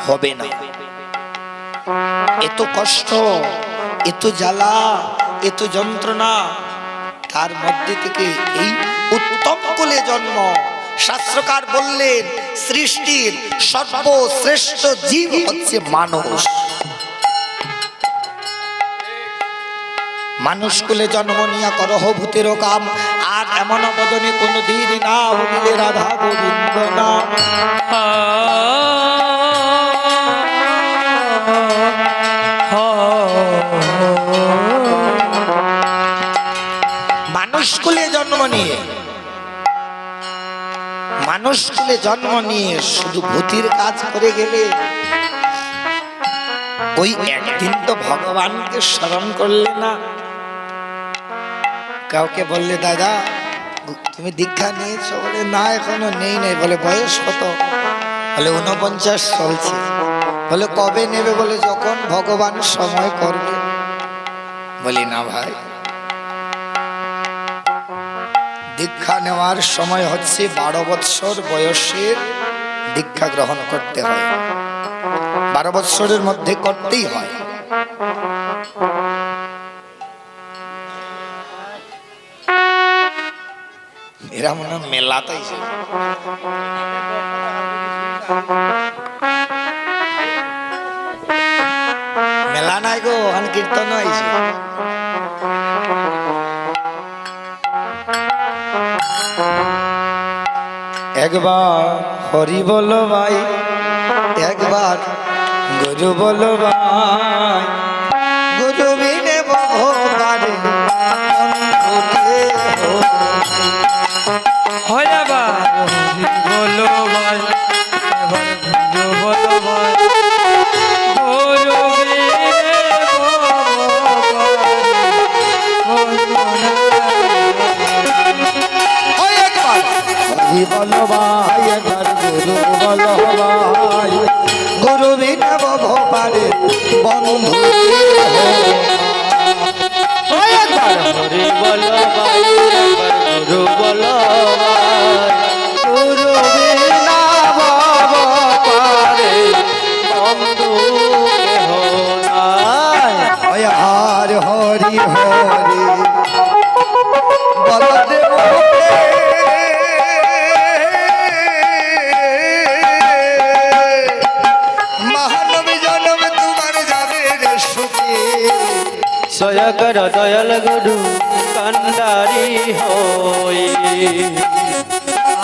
হবে না। এত কষ্ট, এত জ্বালা, এত যন্ত্রণা, তার মধ্যে থেকে এই উত্তম কুলে জন্ম। শাস্ত্রকার বললেন সৃষ্টির সর্বশ্রেষ্ঠ জীব হচ্ছে মানুষ। মানুষ কুলে জন্ম নিয়া করহ ভূতের কাম, আর এমন বদনে কোনো দিন না বলিলে রাধা গোবিন্দ নাম। মানুষ কুলে জন্ম নিয়ে, মানুষ কুলে জন্ম নিয়ে শুধু ভূতির কাজ করে গেলে ওই একদিন তো ভগবানকে স্মরণ করলে না। কাউকে বললে দাদা তুমি দীক্ষা নিয়েছো? বলে না এখনো নেই নাই। বলে বয়স কত? বলে 49 চলছে। বলে কবে নেবে? বলে যখন ভগবান সময় করবে। বলি না ভাই, দীক্ষা নেওয়ার সময় হচ্ছে 12 বৎসর বয়সের দীক্ষা গ্রহণ করতে হয়, 12 বৎসরের মধ্যে করতেই হয়। এরা মনে হয় মেলাতেই মেলা নাই গো, ওখানে কীর্তন হয়েছে। একবার হরি বলো ভাই, একবার গুরু বলো ভাই, গুরু বিনে ভগবানে হয় আবার বলো ভাই, এবার গুরু বলো ভাই, গুরু বিনে হরি বলো ভাই, একবার গুরু বলো ভাই, গুরু বিনে ভগবানে বন্ধু। হরি বলো ভাই, একবার গুরু বলো ভাই, গুরু বিনা ভব পারে বন্ধু কেহ নাই। হরি হরি হরি বলদেব মহানবী জনম তোমার যাবে রে সুখে। সয়কর দয়াল গুরু কান্ডারি হই,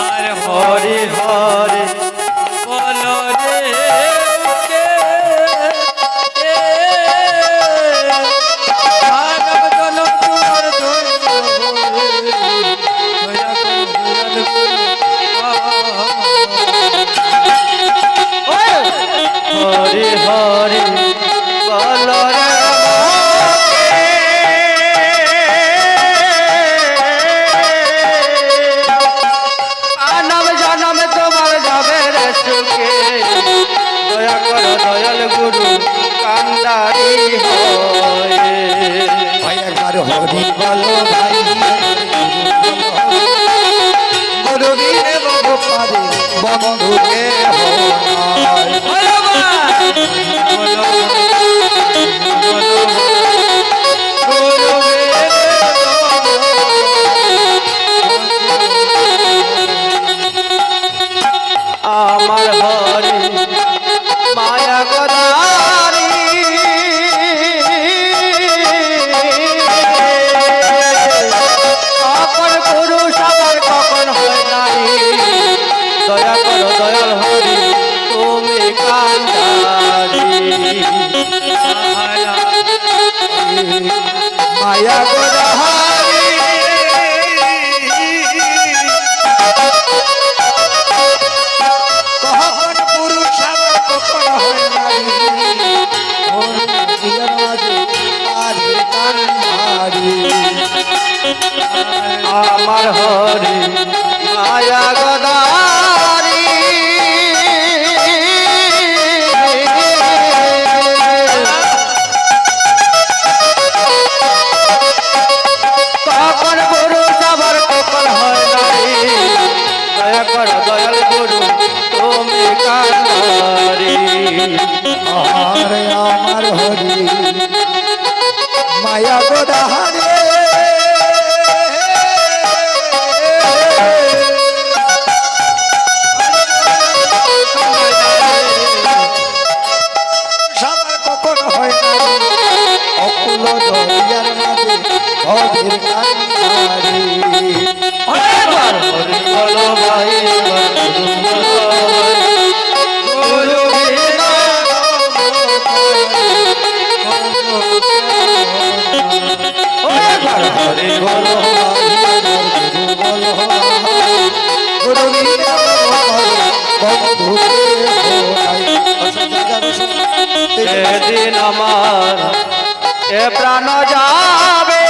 আর হরি হরি বলো রে কে মানব জনম তোমার ধন্য দয়া করো দয়াল হরি হরি বল রে মানব জনম তোমার যাবে বলো ভাই গুরু বিনে বলো পারে বন্ধুকে হয় বলো ভাই বলো বলো আমার হরি মায়া গদারি কখন পুরুষ আবার কখন হয় নারী দয়া করো দয়াল হরি তুমি কান্দারি মায়া গদারি কখন পুরুষ আবার কখন হয় নারী আমার হরি মায়া গদারি কখন পুরুষ আবার কখন হয় নারী দয়া কর দয়াল গুরু তুমি কান্দারি আরে আমার হরি মায়া গোদাহারে সবার কখন হয় না অকুল দরিয়ার মাঝে অধীর কান্দারি হরি বলো ভাই গুরু বিনা হরি বলো সেদিন আমার এ প্রাণ যাবে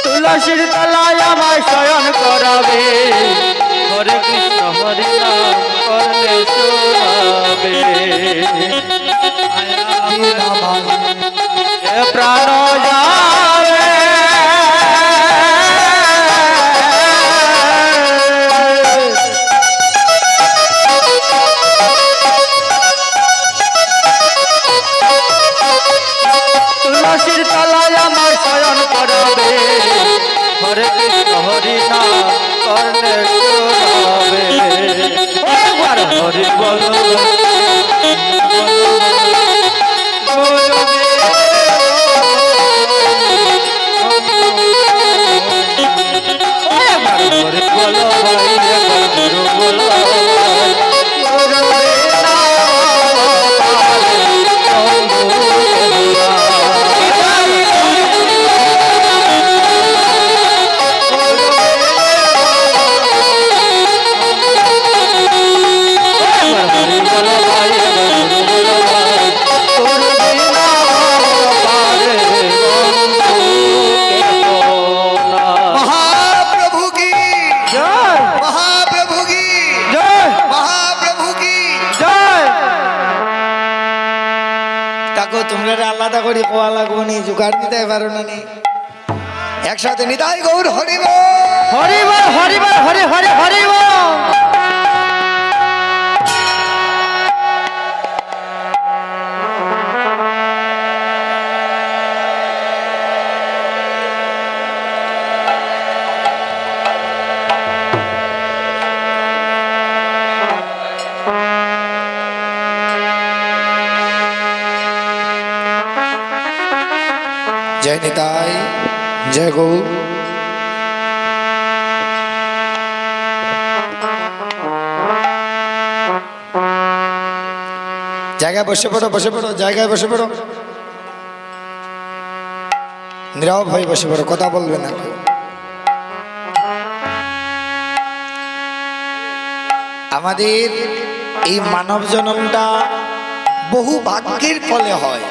তুলসীর তলায় আমায় শয়ন করাবে হরে কৃষ্ণ হরি নাম করলে শোনাবে এ প্রাণ যাবে তুলসীর তলায় আমার শয়ন করাবে হরে কৃষ্ণ হরি নাম করলে শোনাবে একবার হরি বলো একবার হরি বলো ভাই একবার গুরু বলো গুরু বিনা পারে হরি বলো ভাই গুরু বলো ভাই গুরু বিনা পারে महाप्रभु की জয় महाप्रभु की জয় महाप्रभु की জয় তাকো তোমরা আলাদা করে কোয়া লাগবো নি জোগাড় দিতে পারো না নি একসাথে নিতাই গৌর হরিব হরিব হরিব হরি হরি হরিব जय निताई जय गौर জায়গায় বসে পড়ো জায়গায় বসে পড়ো নীরব হয়ে বসে পড়ো কথা বলবে না কেউ। আমাদের এই মানব জন্মটা বহু ভাগ্যের ফলে হয়।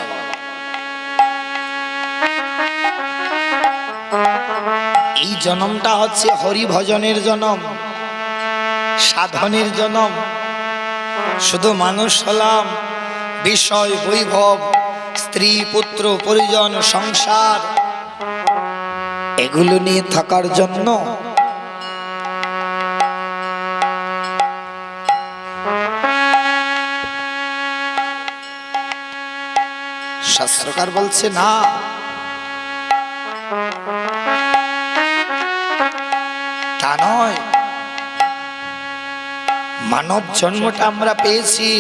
এই জন্মটা হচ্ছে হরি ভজনের জন্ম, সাধনের জন্ম। শুধু মানুষ হলাম, বিষয় বৈভব, স্ত্রী পুত্র পরিজন সংসার এগুলো নিয়ে থাকার জন্য। শাস্ত্রকার বলছে না, তা নয়। মানব জন্মটা আমরা পেয়েছি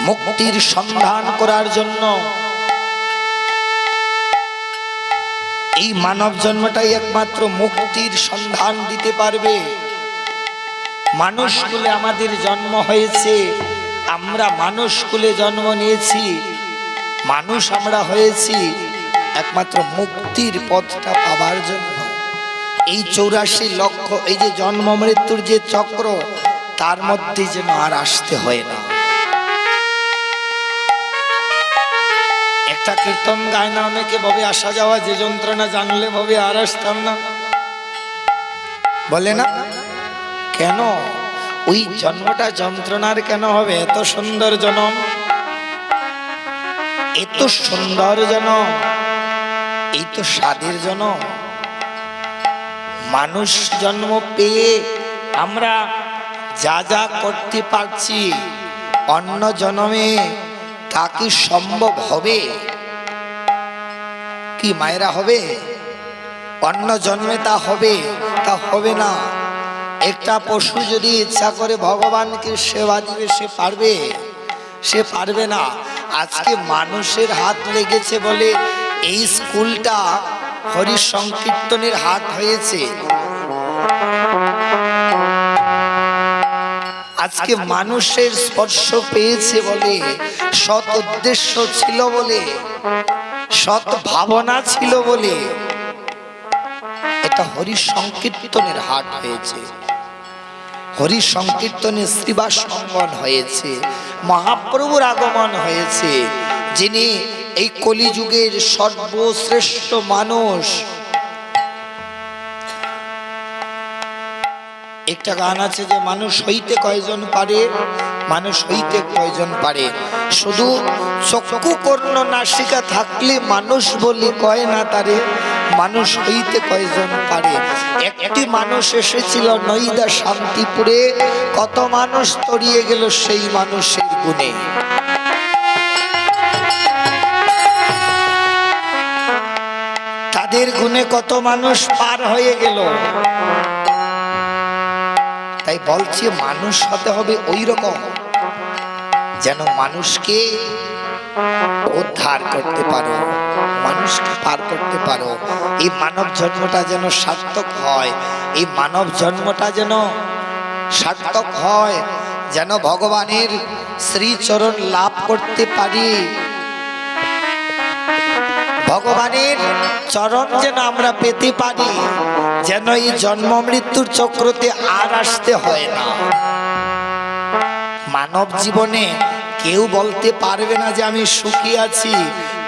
মুক্তির সন্ধান করার জন্য। এই মানব জন্মটাই একমাত্র মুক্তির সন্ধান দিতে পারবে। মানুষ কুলে আমাদের জন্ম হয়েছে, আমরা মানুষ কুলে জন্ম নিয়েছি, মানুষ আমরা হয়েছি একমাত্র মুক্তির পথটা পাবার জন্য। এই 84 লক্ষ এই যে জন্ম মৃত্যুর যে চক্র, তার মধ্যে যেন আর আসতে হয় না। একটা কীর্তন গায় না অনেকে, ভাবে আসা যাওয়া যে যন্ত্রণা জানলে ভাবে আর আসতাম না, বলে না? কেন ওই জন্মটা যন্ত্রণার কেন হবে? এত সুন্দর জন্ম, এত সুন্দর জন্ম, এই তো স্বাদের জন্ম। মানুষ জন্ম পেয়ে আমরা যা যা করতে পারছি, অন্য জন্মে তা কি সম্ভব হবে? কি মায়েরা হবে? অন্য জন্মে তা হবে? তা হবে না। একটা পশু যদি ইচ্ছা করে ভগবানকে সেবা দিবে, সে পারবে? সে পারবে না। আজকে মানুষের হাত লেগেছে বলে এই স্কুলটা হরি সংকীর্তনের হাত হয়েছে। আজকে মানুষের স্পর্শ পেয়েছে বলে, সৎ উদ্দেশ্য ছিল বলে, সৎ ভাবনা ছিল বলে এটা হরি সংকীর্তনের হাট হয়েছে। হরি সংকীর্তনে শ্রীবাস অঙ্গন হয়েছে, মহাপ্রভুর আগমন হয়েছে, যিনি এই কলিযুগের সর্বশ্রেষ্ঠ মানুষ। একটা গান আছে যে মানুষ হইতে কয়জন পারে, মানুষ হইতে কয়জন পারে। শুধু চক্ষু কর্ণ নাসিকা থাকলে মানুষ বলি কয় না তারে, মানুষ হইতে কয়জন পারে। একটি মানুষ এসেছিল নইদা শান্তিপুরে, কত মানুষ তরিয়ে গেল সেই মানুষের গুণে। তাদের গুণে কত মানুষ পার হয়ে গেল। তাই বলছে মানুষ হতে হবে ওই রকম যেন মানুষকে উদ্ধার করতে পারো, মানুষকে পার করতে পারো। এই মানব জন্মটা যেন সার্থক হয়, এই মানব জন্মটা যেন সার্থক হয়, যেন ভগবানের শ্রীচরণ লাভ করতে পারি, ভগবানের চরণ যেন আমরা পেতে পারি, যেন এই জন্ম মৃত্যুর চক্রতে আর আসতে হয় না। মানব জীবনে কেউ বলতে পারবে না যে আমি সুখী আছি।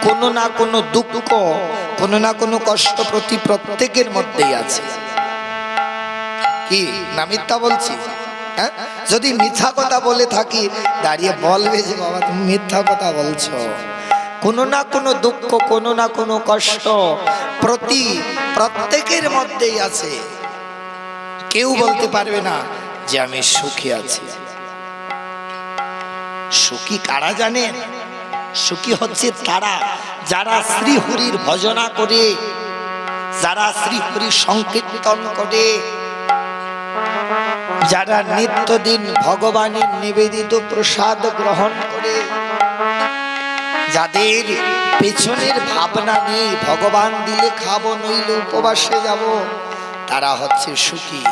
কোনো না কোনো দুঃখ, কোনো না কোনো কষ্ট প্রত্যেকের মধ্যেই আছে। কি না মিথ্যা বলছি? হ্যাঁ, যদি মিথ্যা কথা বলে থাকি দাঁড়িয়ে বলবে যে বাবা তুমি মিথ্যা কথা বলছো। কোনো না কোনো দুঃখ, কোনো না কোনো কষ্ট প্রত্যেকের মধ্যেই আছে। কেউ বলতে পারবে না যে আমি সুখী আছি। সুখী কারা জানেন? সুখী হচ্ছে তারা যারা শ্রীহরির ভজনা করে, যারা শ্রীহরির সংকীর্তন করে, যারা নিত্যদিন ভগবানের নিবেদিত প্রসাদ গ্রহণ করে, যাদের পেছনের ভাবনা নেই ভগবান দিলে খাবো নইলে উপবাসে যাব, তারা হচ্ছে সুখী।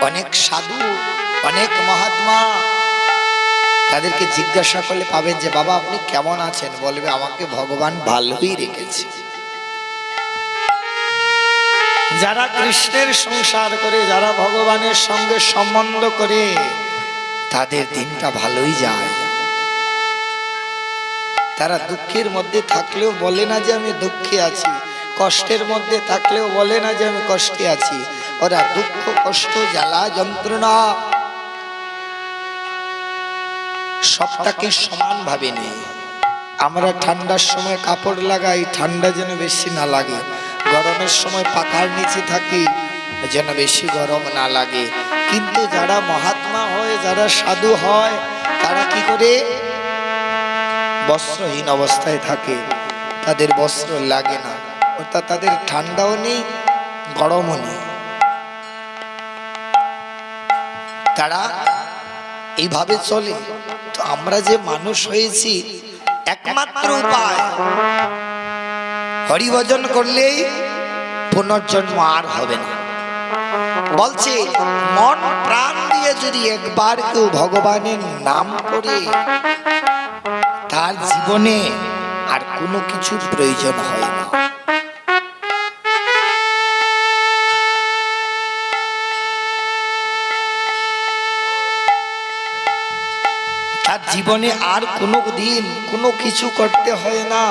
অনেক সাধু, অনেক মহাত্মা, তাদেরকে জিজ্ঞাসা করলে পাবেন যে বাবা আপনি কেমন আছেন, বলবে আমাকে ভগবান ভালোই রেখেছে। যারা কৃষ্ণের সংসার করে, যারা ভগবানের সঙ্গে সম্বন্ধ করে, তাদের দিনটা ভালোই যায়। তারা দুঃখের মধ্যে থাকলেও বলে না যে আমি দুঃখে আছি, কষ্টের মধ্যে থাকলেও বলে না যে আমি কষ্টে আছি। ওরা দুঃখ কষ্ট জ্বালা যন্ত্রণা সবটাকে সমান ভাবে নেই। আমরা ঠান্ডার সময় কাপড় লাগাই ঠান্ডা যেন বেশি না লাগে, গরমের সময় পাখার নিচে থাকি যেন বেশি গরম না লাগে। কিন্তু যারা মহাত্মা হয়, যারা সাধু হয়, তারা কি করে? বস্ত্রহীন অবস্থায় থাকে, তাদের বস্ত্র লাগে না, অর্থাৎ তাদের ঠান্ডাও নেই গরমও নেই। তারা এইভাবে চলে। তো আমরা যে মানুষ হয়েছি, একমাত্র উপায় হরিভজন করলেই পুনর্জন্ম আর হবে না। বলছে মন প্রাণ দিয়ে যদি একবার কেউ ভগবানের নাম করে, তার জীবনে আর কোনো কিছুর প্রয়োজন হয় না। তার জীবনে আর কোনো দিন কোনো কিছু করতে হয় না।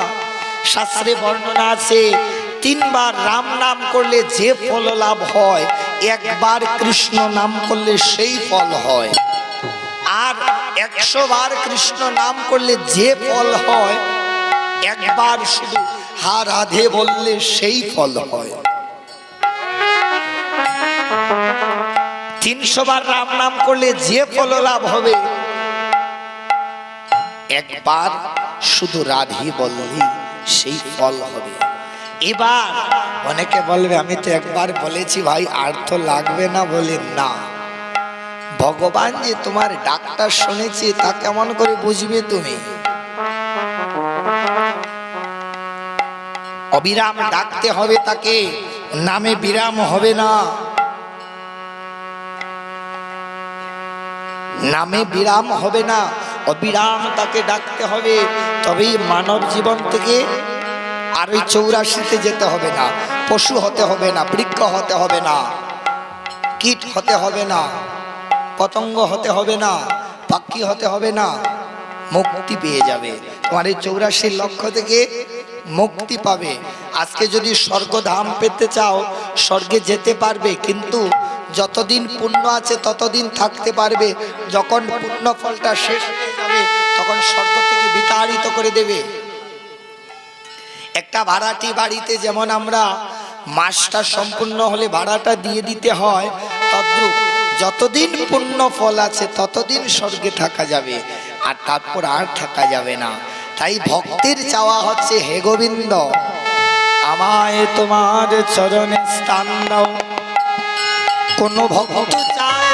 শাস্ত্রে বর্ণনা আছে 3 বার রাম নাম করলে যে ফল লাভ হয়, একবার কৃষ্ণ নাম করলে সেই ফল হয়। আর 100 বার কৃষ্ণ নাম করলে যে ফল হয়, একবার শুধু হা রাধে বললে সেই ফল হয়। 300 বার রাম নাম করলে যে ফল লাভ হবে, একবার শুধু রাধে বললে সেই ফল হবে। এবার অনেকে বলবে আমি তো একবার বলেছি ভাই, আর তো লাগবে না। বলে না, ভগবান যে তোমার ডাক্তার শুনেছে তা কেমন করে বুঝবে তুমি? অবিরাম ডাকতে হবে তাকে, নামে বিরাম হবে না। নামে বিরাম হবে না, অবিরাম তাকে ডাকতে হবে। তবেই মানব জীবন থেকে আর ওই 84তে যেতে হবে না, পশু হতে হবে না, বৃক্ষ হতে হবে না, কীট হতে হবে না, পতঙ্গ হতে হবে না, পাখি হতে হবে না, মুক্তি পেয়ে যাবে। তোমার এই 84 লক্ষ থেকে মুক্তি পাবে। আজকে যদি স্বর্গধাম পেতে চাও, স্বর্গে যেতে পারবে, কিন্তু যতদিন পুণ্য আছে ততদিন থাকতে পারবে। যখন পুণ্য ফলটা শেষ হয়ে যাবে, তখন স্বর্গ থেকে বিতাড়িত করে দেবে। একটা ভাড়াটি বাড়িতে যেমন আমরা মাসটা সম্পূর্ণ হলে ভাড়াটা দিয়ে দিতে হয়, তদ্রূপ যতদিন পুণ্য ফল আছে ততদিন স্বর্গে থাকা যাবে, আর তারপর আর থাকা যাবে না। তাই ভক্তের চাওয়া হচ্ছে, হে গোবিন্দ আমায় তোমার চরণে স্থান দাও। কোন ভক্ত চায়,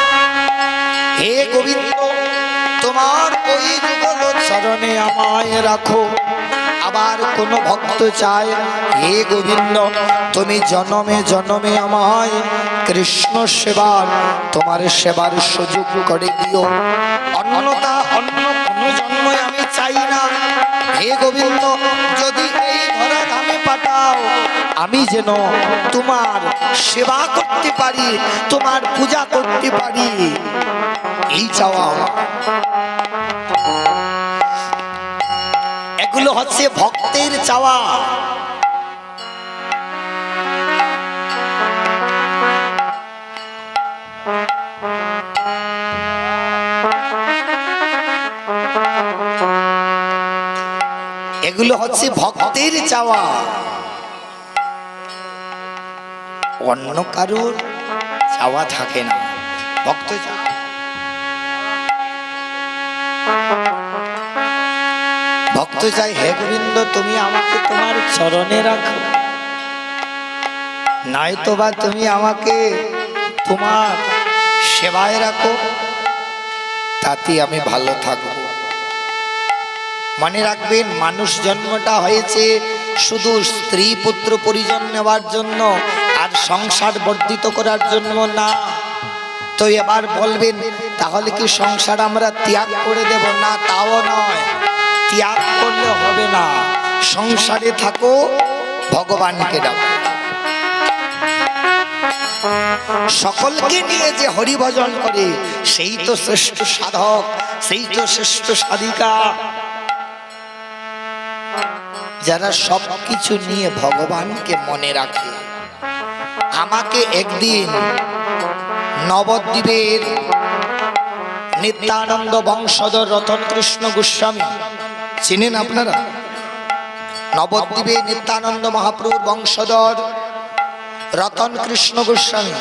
হে গোবিন্দ তোমার ওই যুগল চরণে আমায় রাখো। আবার কোন ভক্ত চায়, হে গোবিন্দ তুমি জনমে জনমে আমায় কৃষ্ণ সেবার, তোমার সেবার সুযোগ করে দিও। অন্যতা অন্য কোন জন্মে আমি চাই না। হে গোবিন্দ যদি এই ধরা ধামে পাঠাও, আমি যেন তোমার সেবা করতে পারি, তোমার পূজা করতে পারি, এই চাওয়া। এগুলো হচ্ছে ভক্তের চাওয়া। এগুলো হচ্ছে ভক্তের চাওয়া, অন্য কারোর চাওয়া থাকে না। ভক্ত ভক্ত চাই, হে গোবিন্দ তুমি আমাকে তোমার চরণে রাখো, নয়তো বা তুমি আমাকে তোমার সেবায় রাখো, তাতে আমি ভালো থাকবো। মনে রাখবেন, মানুষ জন্মটা হয়েছে শুধু স্ত্রী পুত্র পরিজন নেওয়ার জন্য আর সংসার বর্ধিত করার জন্য না। তো এবার বলবেন তাহলে কি সংসার আমরা ত্যাগ করে দেব? না, তাও নয়, ত্যাগ করলে হবে না। সংসারে থাকো, ভগবানকে ডাকো। সকলকে নিয়ে যে হরি ভজন করে সেই তো শ্রেষ্ঠ সাধক, সেই তো শ্রেষ্ঠ সাধিকা। যারা সব কিছু নিয়ে ভগবানকে মনে রাখে। আমাকে একদিন নবদ্বীপের নিত্যানন্দ বংশধর রতন কৃষ্ণ গোস্বামী, চিনেন আপনারা? নবদ্বীপে নিত্যানন্দ মহাপ্রভুর বংশধর রতন কৃষ্ণ গোস্বামী,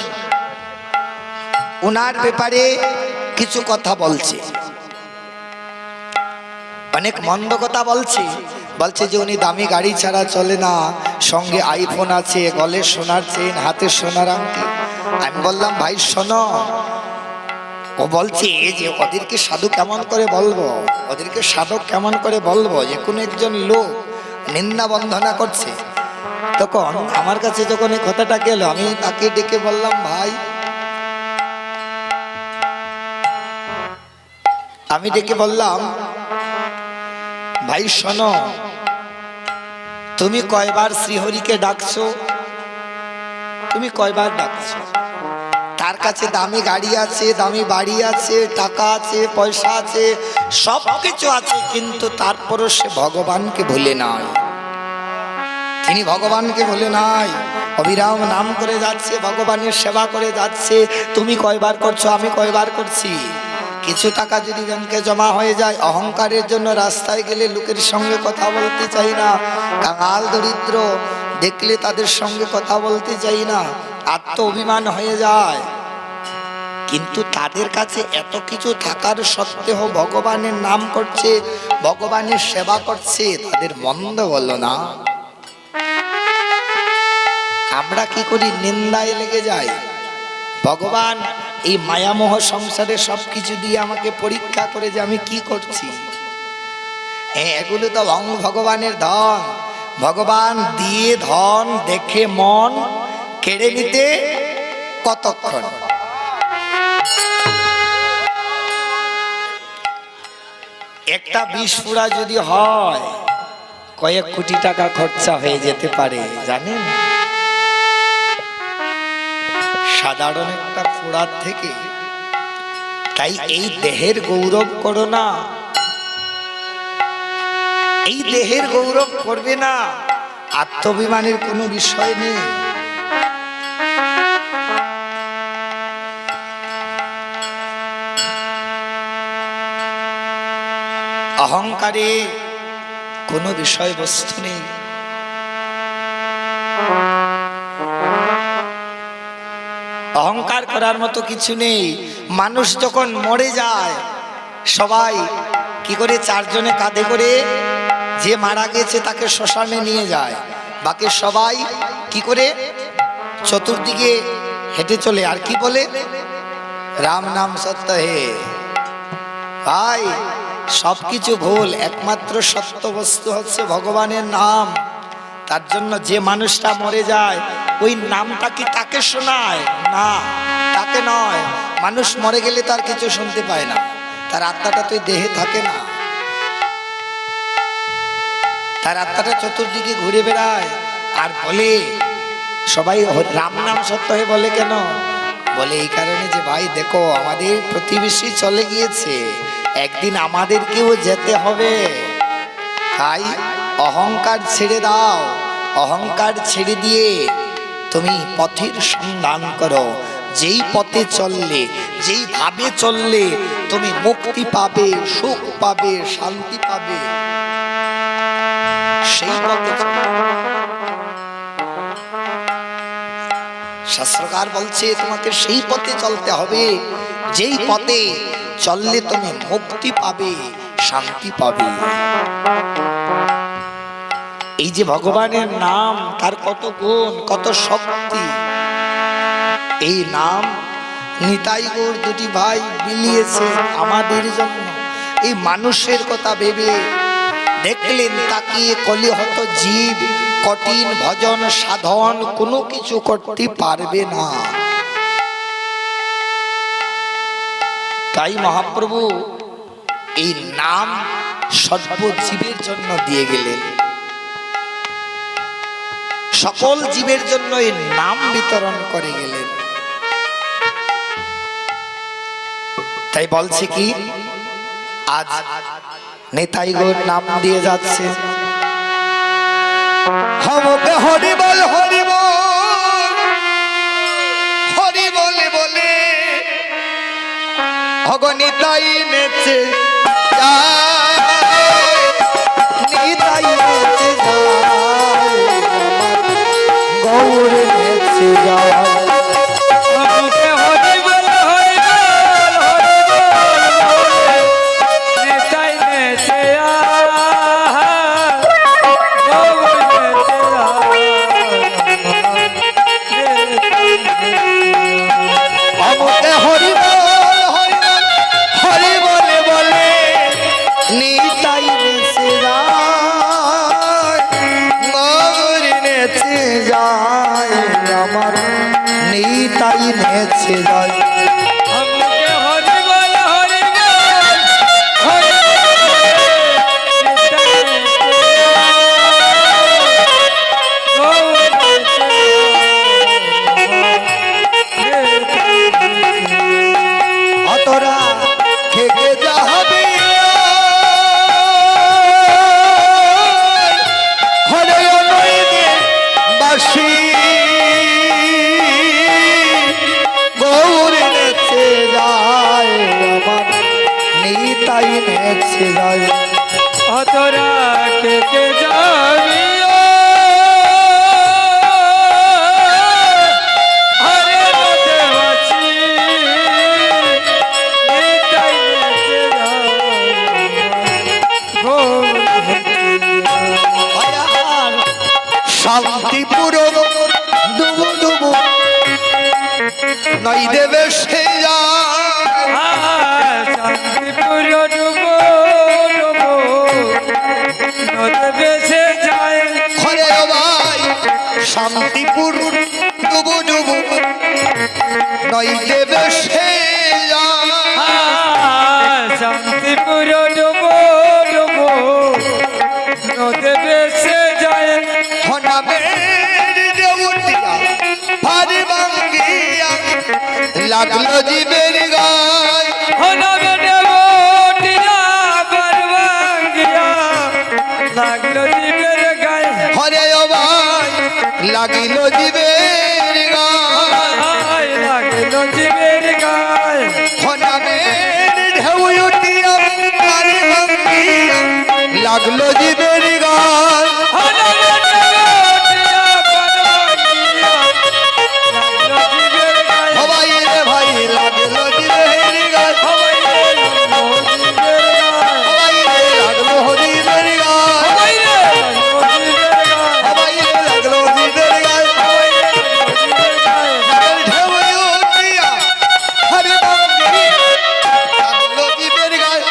উনার ব্যাপারে কিছু কথা বলছে, অনেক মন্দ কথা বলছে। বলছে যে উনি দামি গাড়ি ছাড়া চলে না, সঙ্গে আইফোন আছে, গলে সোনার চেন, হাতে সোনার আংটি। আমি বললাম ভাই শোনো, ও বলছে যে ওদেরকে সাধু কেমন করে বলবো, ওদেরকে সাধক কেমন করে বলবো, যে কোনো একজন লোক নিন্দা বন্দনা করছে। তখন আমার কাছে যখন এই কথাটা গেল, আমি তাকে ডেকে বললাম ভাই, আমি ডেকে বললাম ভাই শোনো, তুমি কয়বার শ্রীহরিকে ডাকছো? তুমি কয়বার ডাকছো? তার কাছে দামি গাড়ি আছে, দামি বাড়ি আছে, টাকা আছে, পয়সা আছে, সব কিছু আছে, কিন্তু তারপরও সে ভগবানকে ভুলে নাই। তিনি ভগবানকে ভুলে নাই, অবিরাম নাম করে যাচ্ছে, ভগবানের সেবা করে যাচ্ছে। তুমি কয়বার করছো? আমি কয়বার করছি? কিছু টাকা যদি ব্যাংকে জমা হয়ে যায়, অহংকারের জন্য রাস্তায় গেলে লোকের সঙ্গে কথা বলতে চাই না, কাঙাল দরিদ্র দেখলে তাদের সঙ্গে কথা বলতে চাই না, আত্ম অভিমান হয়ে যায়। কিন্তু তাদের কাছে এত কিছু থাকার সত্ত্বেও ভগবানের নাম করছে, ভগবানের সেবা করছে, তাদের মন্দ বলল না। আমরা কি করি? নিন্দায় লেগে যাই। ভগবান এই মায়ামোহ সংসারে সবকিছু দিয়ে আমাকে পরীক্ষা করে যে আমি কি করছি। এগুলো তো ভগবানের ধন, ভগবান দিয়ে ধন দেখে মন কেড়ে নিতে কতক্ষণ। একটা বিস্ফোরা যদি হয়, কয়েক কোটি টাকা খরচা হয়ে যেতে পারে, জানেন? সাধারণ একটা ফোড়ার থেকে। তাই এই দেহের গৌরব করো না, এই দেহের গৌরব করবে না, আত্মাভিমানের কোনো বিষয় নেই। অহংকারে কোনো বিষয়বস্তু নেই। অহংকার করার মতো কিছু নেই। মানুষ যখন মরে যায়, সবাই কি করে? চারজনে কাঁধে করে যে মারা গেছে তাকে শ্মশানে নিয়ে যায়, বাকি সবাই কি করে? চতুর্দিকে হেঁটে চলে, আর কি বলে? রাম নাম সত্য হে। ভাই, সবকিছু ভুল, একমাত্র সত্য বস্তু হচ্ছে ভগবানের নাম। তার জন্য যে মানুষটা মরে যায়, ওই নামটা কি তাকে শোনায়? না, তাকে নয়। মানুষ মরে গেলে তার কিছু শুনতে পায় না, তার আত্মাটা তো দেহে থাকে না, তার আত্মাটা চতুর্দিকে ঘুরে বেড়ায়। আর বলে সবাই রাম নাম সত্য হয়ে বলে কেন? বলে এই কারণে যে ভাই দেখো, আমাদের প্রতিবেশী চলে গিয়েছে, একদিন আমাদেরকেও যেতে হবে। তাই অহংকার ছেড়ে দাও, অহংকার ছেড়ে দিয়ে তুমি পথের সন্ধান করো। যেই পথে চললে, যেই ভাবে চললে তুমি মুক্তি পাবে, সুখ পাবে, শান্তি পাবে, সেই পথে চলো। শাস্ত্রকার বলছে তোমাকে সেই পথে চলতে হবে, যেই পথে চললে তুমি মুক্তি পাবে, শান্তি পাবে। এই যে ভগবানের নাম, তার কত গুণ, কত শক্তি। এই নাম নিতাই গৌর দুটি ভাই বিলিয়েছে আমাদের জন্য। এই মানুষের কথা ভেবে দেখলেন, তাকিয়ে কলিহত জীব কঠিন ভজন সাধন কোনো কিছু করতে পারবে না। তাই মহাপ্রভু এই নাম সর্বজীবের জন্য দিয়ে গেলেন, সকল জীবের জন্য এই নাম বিতরণ করে গেলেন। তাই বলছে কি, আজ নেতাই গৌর নাম দিয়ে যাচ্ছে, हमके हरि बोल हरि बोले बोले निताई नेचे निताई नेचे गौर नेचे हमके हरि बोल नेताई नेचे गौर हमके हरि बोले बोले निताई नेचे गौर नेचे जाए আমার নিতাই নেছে যায় हमके हरि बोल অতরা খেকে যাবে হরে নইদে বাসি গৌরে নেচে যায় আমার নিতাই নেচে যায় অতরা কে যাবি হরে রতে বাঁচি নিতাই নেচে আয়ার শান্তিপুর ডুবু ডুবু নই দেবে সে যায় শান্তিপুর ডুবো ডুবো নদে বেসে যায় হরে ভাই শান্তিপুর ডুবু ডুবু নই দেবে সে যায় শান্তিপুর ডুবো ডুবো নদে বেসে যায় হনামের দেউটিয়া ভারি ভাঙ্গিয়া লাগলো জীবের গায় হনবে দেবটিয়া বরবাঙ্গিয়া লাগলো জীবের গায়ে হরে ভাই লাগিল জীবের গায় লাগলো জীবের গায়ে হনামের ঢেউটিয়া ভারি ভাঙ্গিয়া লাগলো জীবের গায় হনবে দেবটিয়া বরবাঙ্গিয়া লাগলো জীবের গায়ে সবাই রে ভাই লাগলো জীবের গায় হবাই লাগলো জীবের গায়ে সবাই রে লাগলো জীবের গায় হবাই লাগলো জীবের গায়ে সবাই রে লাগলো জীবের গায় হবাই লাগলো জীবের গায়ে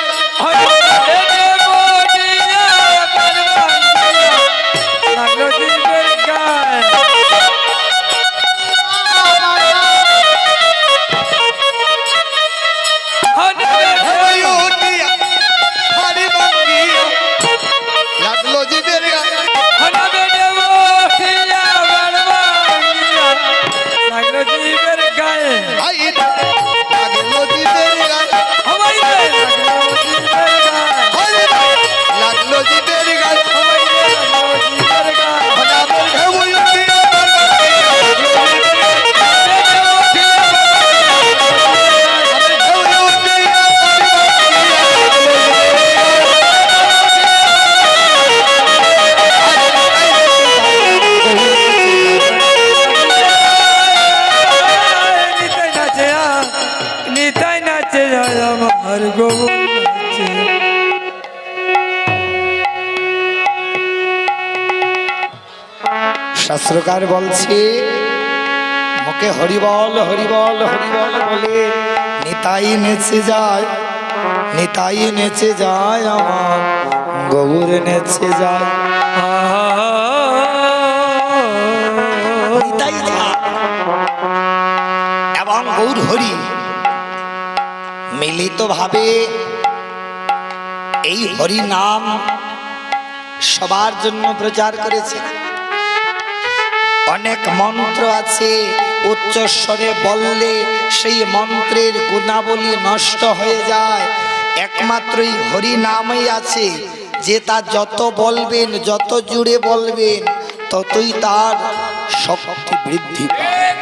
ঢেউটিয়া হরে ভাঙ্গিয়া লাগলো জীবের গায় লাগলো জীবের গায়ে ঢেউটিয়া হরে ভাঙ্গিয়া লাগলো জীবের গায় লাগলো জীবের গায়ে আই লাগলো জীবের গায় হবাই লাগলো জীবের গায়ে হরে ভাই লাগলো জীবের গায় হবাই লাগলো জীবের গায়ে হনামের ঢেউটিয়া নিতাই নাচে যায় আমার গৌর নাচে শাস্ত্রকার বলছে মুখে হরিবল হরিবল হরিবল বলে নিতাই নেচে যায় নিতাই নেচে যায় আমার গৌর নেচে যায় নিতাই যায় এবং গৌর হরি মিলিত ভাবে এই হরি নাম সবার জন্য প্রচার করেছে। অনেক মন্ত্র আছে উচ্চস্বরে বললে সেই মন্ত্রের গুণাবলী নষ্ট হয়ে যায়। একমাত্রই হরি নামই আছে যে তা যত বলবেন যত জুড়ে বলবেন ততই তার শক্তি বৃদ্ধি পায়।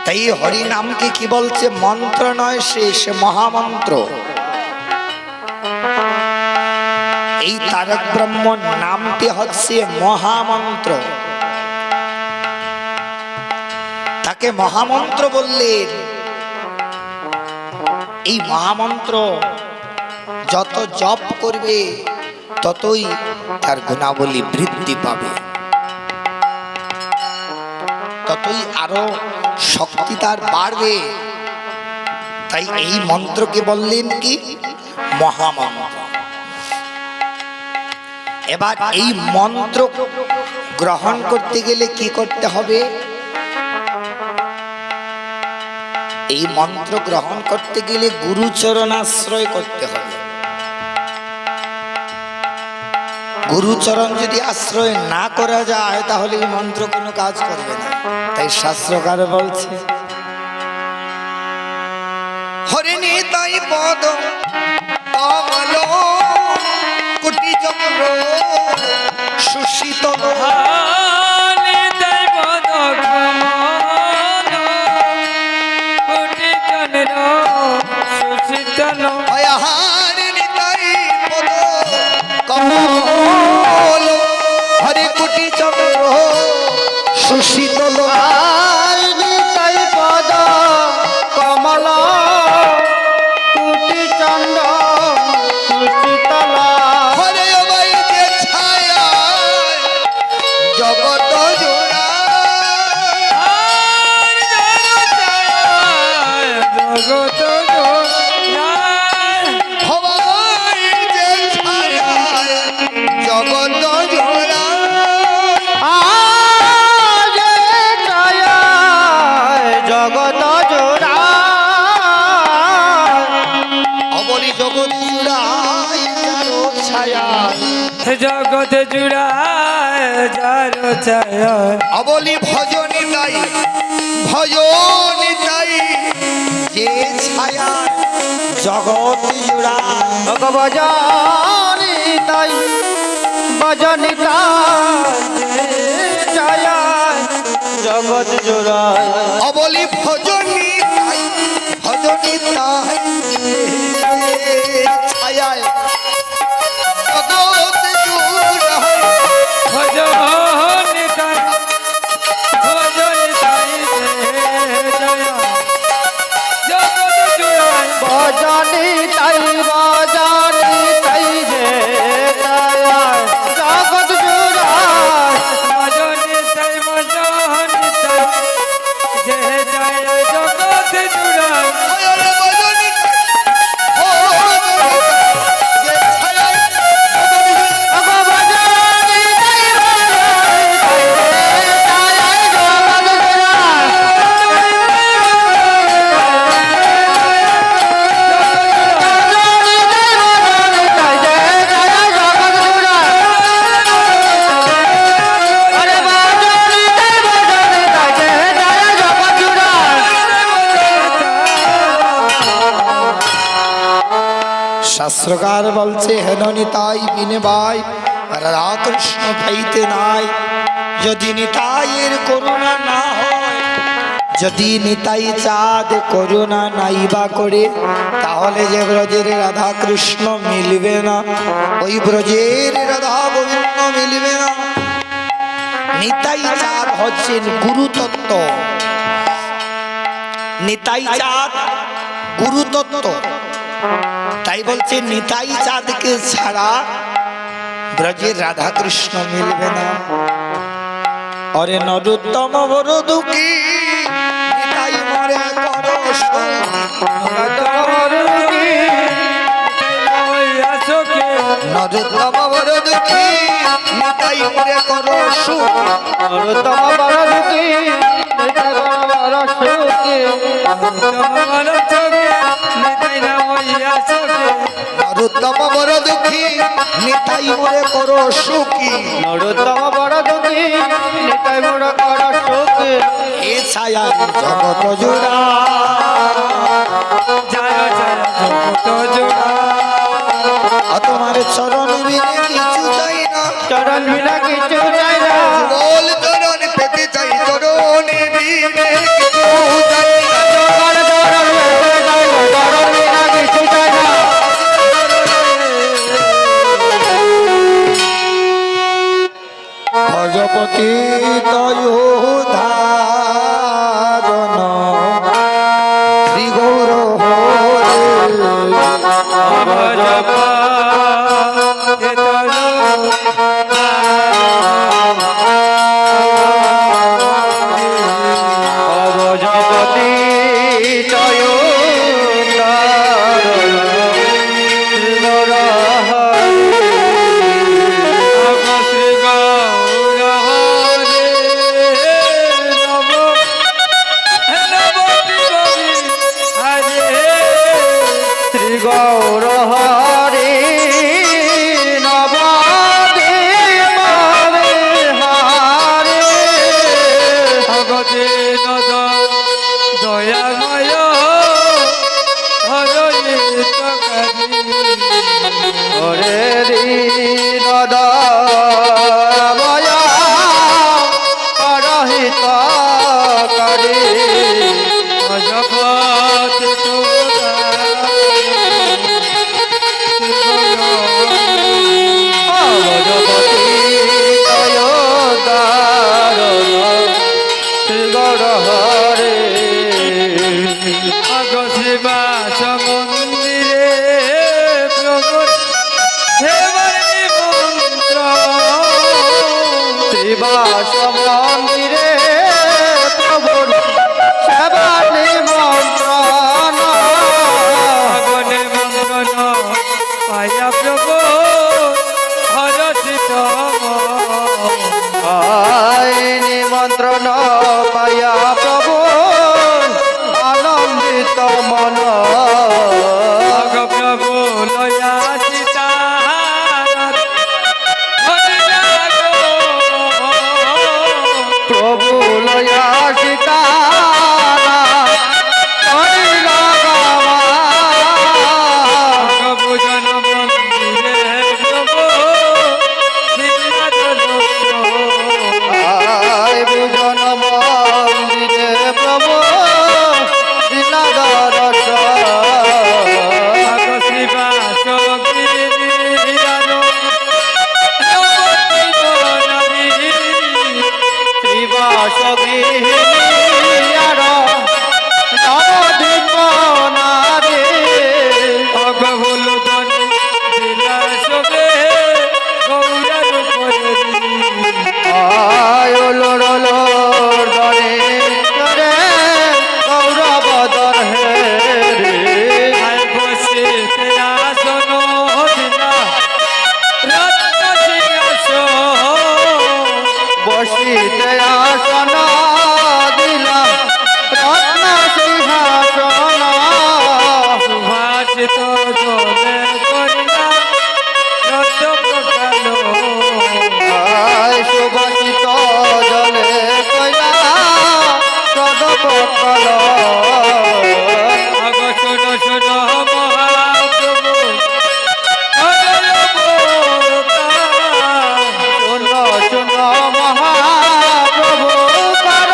তাই হরি নামকে কি বলছে? মন্ত্র নয়, সে মহামন্ত্র। এই তারক ব্রহ্ম নামটি হচ্ছে মহামন্ত্র। তাকে মহামন্ত্র বললেন। এই মহামন্ত্র যত জপ করবে ততই তার গুণাবলী বৃদ্ধি পাবে, ততই আরো শক্তি তার বাড়বে। তাই এই মন্ত্রকে বললেন কি? মহামন্ত্র। এবার এই মন্ত্র গ্রহণ করতে গেলে কি করতে হবে? এই মন্ত্র গ্রহণ করতে গেলে গুরুচরণাশ্রয় করতে হবে। গুরুচরণ যদি আশ্রয় না করা যায় তাহলে এই মন্ত্র কোনো কাজ করবে না। তাই শাস্ত্রকার বলছে, হরে নিতাই পদ কমল কোটি চক্র সুশীতল। নিতাই পদ কমল কোটি চন্দ্র সুশীতল। হার নিতাই পদ কমল হরে কোটি চক্র সুশীতল। আর নিতাই পদ কমল কোটি চন্দ্র সুশীতল। হরে ওই যে ছায়া জগত জোড়া। জগত হবাই যে ছায়া জগত জোড়া। আজ ছায়া জগত জোড়া। অবলি জগত জোড়ায় যারো ছায়া। জগত জুড়ায় যার ছায়া। অবলি ভজনী তাই ভজনী তাই যে ছায়া জগত জোড়া। ভগবজানি তাই ভজনি তাই ছায়া জগৎ জোড়ায়। অবলি ভজনী তাই ভজনী তাই ছায়ায় জগত জোড়া। ভজন তাই ভজন তাই জয়া জগত জুড়ায়। ভজনি তাই ভজনি তাই যে ছায়া জগৎ জোড়ায়। ভজন তাই ভজন তাই যে জয় জগত জুড়ায়। ভজনী ভজনী তাই যে ছায়ায় ভগবজানি তাই ভজনি তাই যে ছায়া জগৎ জোড়ায়। শাস্ত্রকার বলছে, হেন নিতাই বিনে ভাই রাধা কৃষ্ণ পাইতে নাই। যদি নিতাইয়ের করুণা না হয়, যদি নিতাই চাঁদ করুণা নাই বা করে, তাহলে যে ব্রজের রাধা কৃষ্ণ মিলবে না, ওই ব্রজের রাধা গোবিন্দ মিলবে না। নিতাই চাঁদ হচ্ছেন গুরুতত্ত্ব। নিতাই চাঁদ গুরুতত্ত্ব। তাই বলছে নিতাই চাঁদকে ছাড়া ব্রজের রাধা কৃষ্ণ মিলবে না। অরে নরোত্তম বড় দুঃখী নিতাই মরে করো সুখী। নরোত্তম বড় দুঃখী নিতাই মরে করো সুখী। নরোত্তম বড় দুঃখী নিতাই বড় সুখী। নরোত্তম বড় দুঃখী নিতাই মরে করো সুখী। নরোত্তম বড় দুঃখী নিতাই বড় কর সুখী। এ ছায়া জগত জোড়া। জয় জয় জগত জোড়া। তোমার চরণ বিনে কিছু চাই না, চরণ বিনা কিছু চাই না, বল চরণ পেতে চাই, চরণ বিনে কিছু চাই না। তোমার চরণ পেতে চাই, চরণ বিনা কিছু চাই না। ভজপতি তয় ধারণ শ্রী গৌর অবজপতি জয় শ্রী গৌর হরে নবদেব হরে ভগতে নদ দয়াময় হরয়িতকারী হরে দীন দয়াময় পরহিত করে জগৎ অবজপতি জয় দারণ শ্রী গৌর হরে শিবাস মন্দিরে প্রভু সেবাই মন্ত্র শ্রীবাস মন্দিরে প্রভুর সেবা নিমন্ত্রণ ভগনে মন্ত্রণ পায়া প্রভু হরষিত আয় নিমন্ত্রণ পায়া প্রভু আনন্দিত মন ভগ প্রভু লয়া সীতা প্রভু লয়া সীতা ভগভূজন মন্দিরে প্রভু আয় ভুজন মন্দিরে প্রভু দিনাদর শিবাস শ্রীবাস গৃহিণীর নবদ্বীপ নারী ভগভুল ধনী বিলাসবে গৌরার আয়োলোর দরে করে গৌরবদর হে রে আয় বসে আসন দিলা রত্ন সিংহাসন বসিতে আসন দিলা রত্ন সিংহাসন সুভাষিত জলে করিলা রত প্রকাল আয় সুবাসিত জলে কইলা সদপকল ভগ শোন শোন মহাপ্রভু শুন শুন মহাপ্রভু কর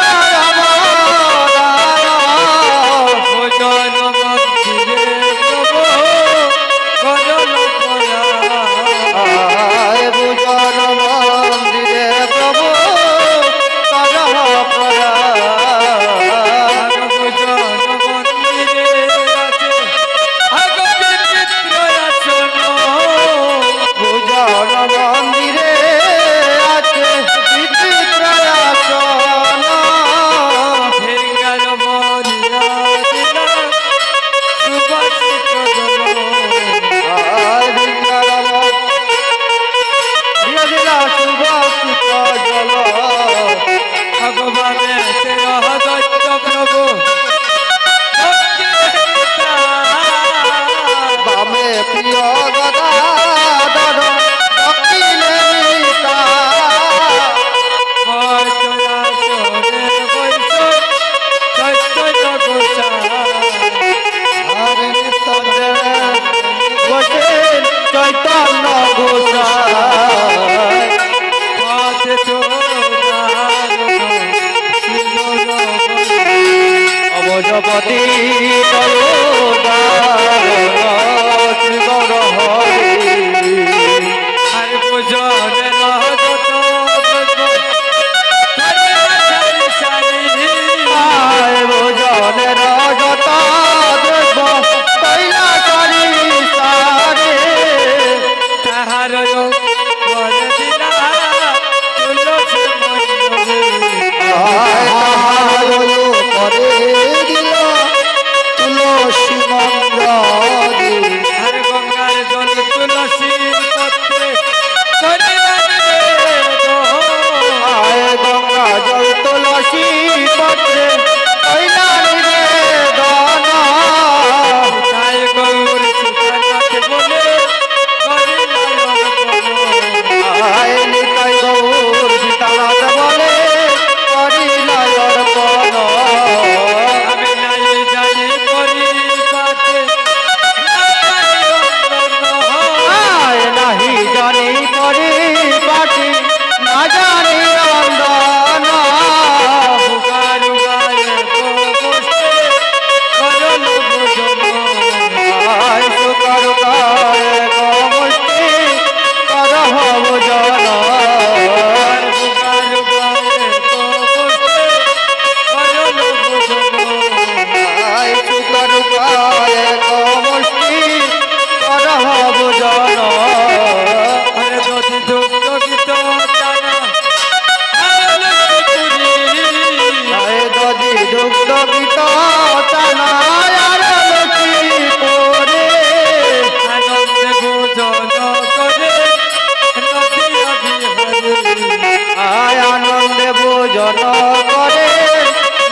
ভোজন করে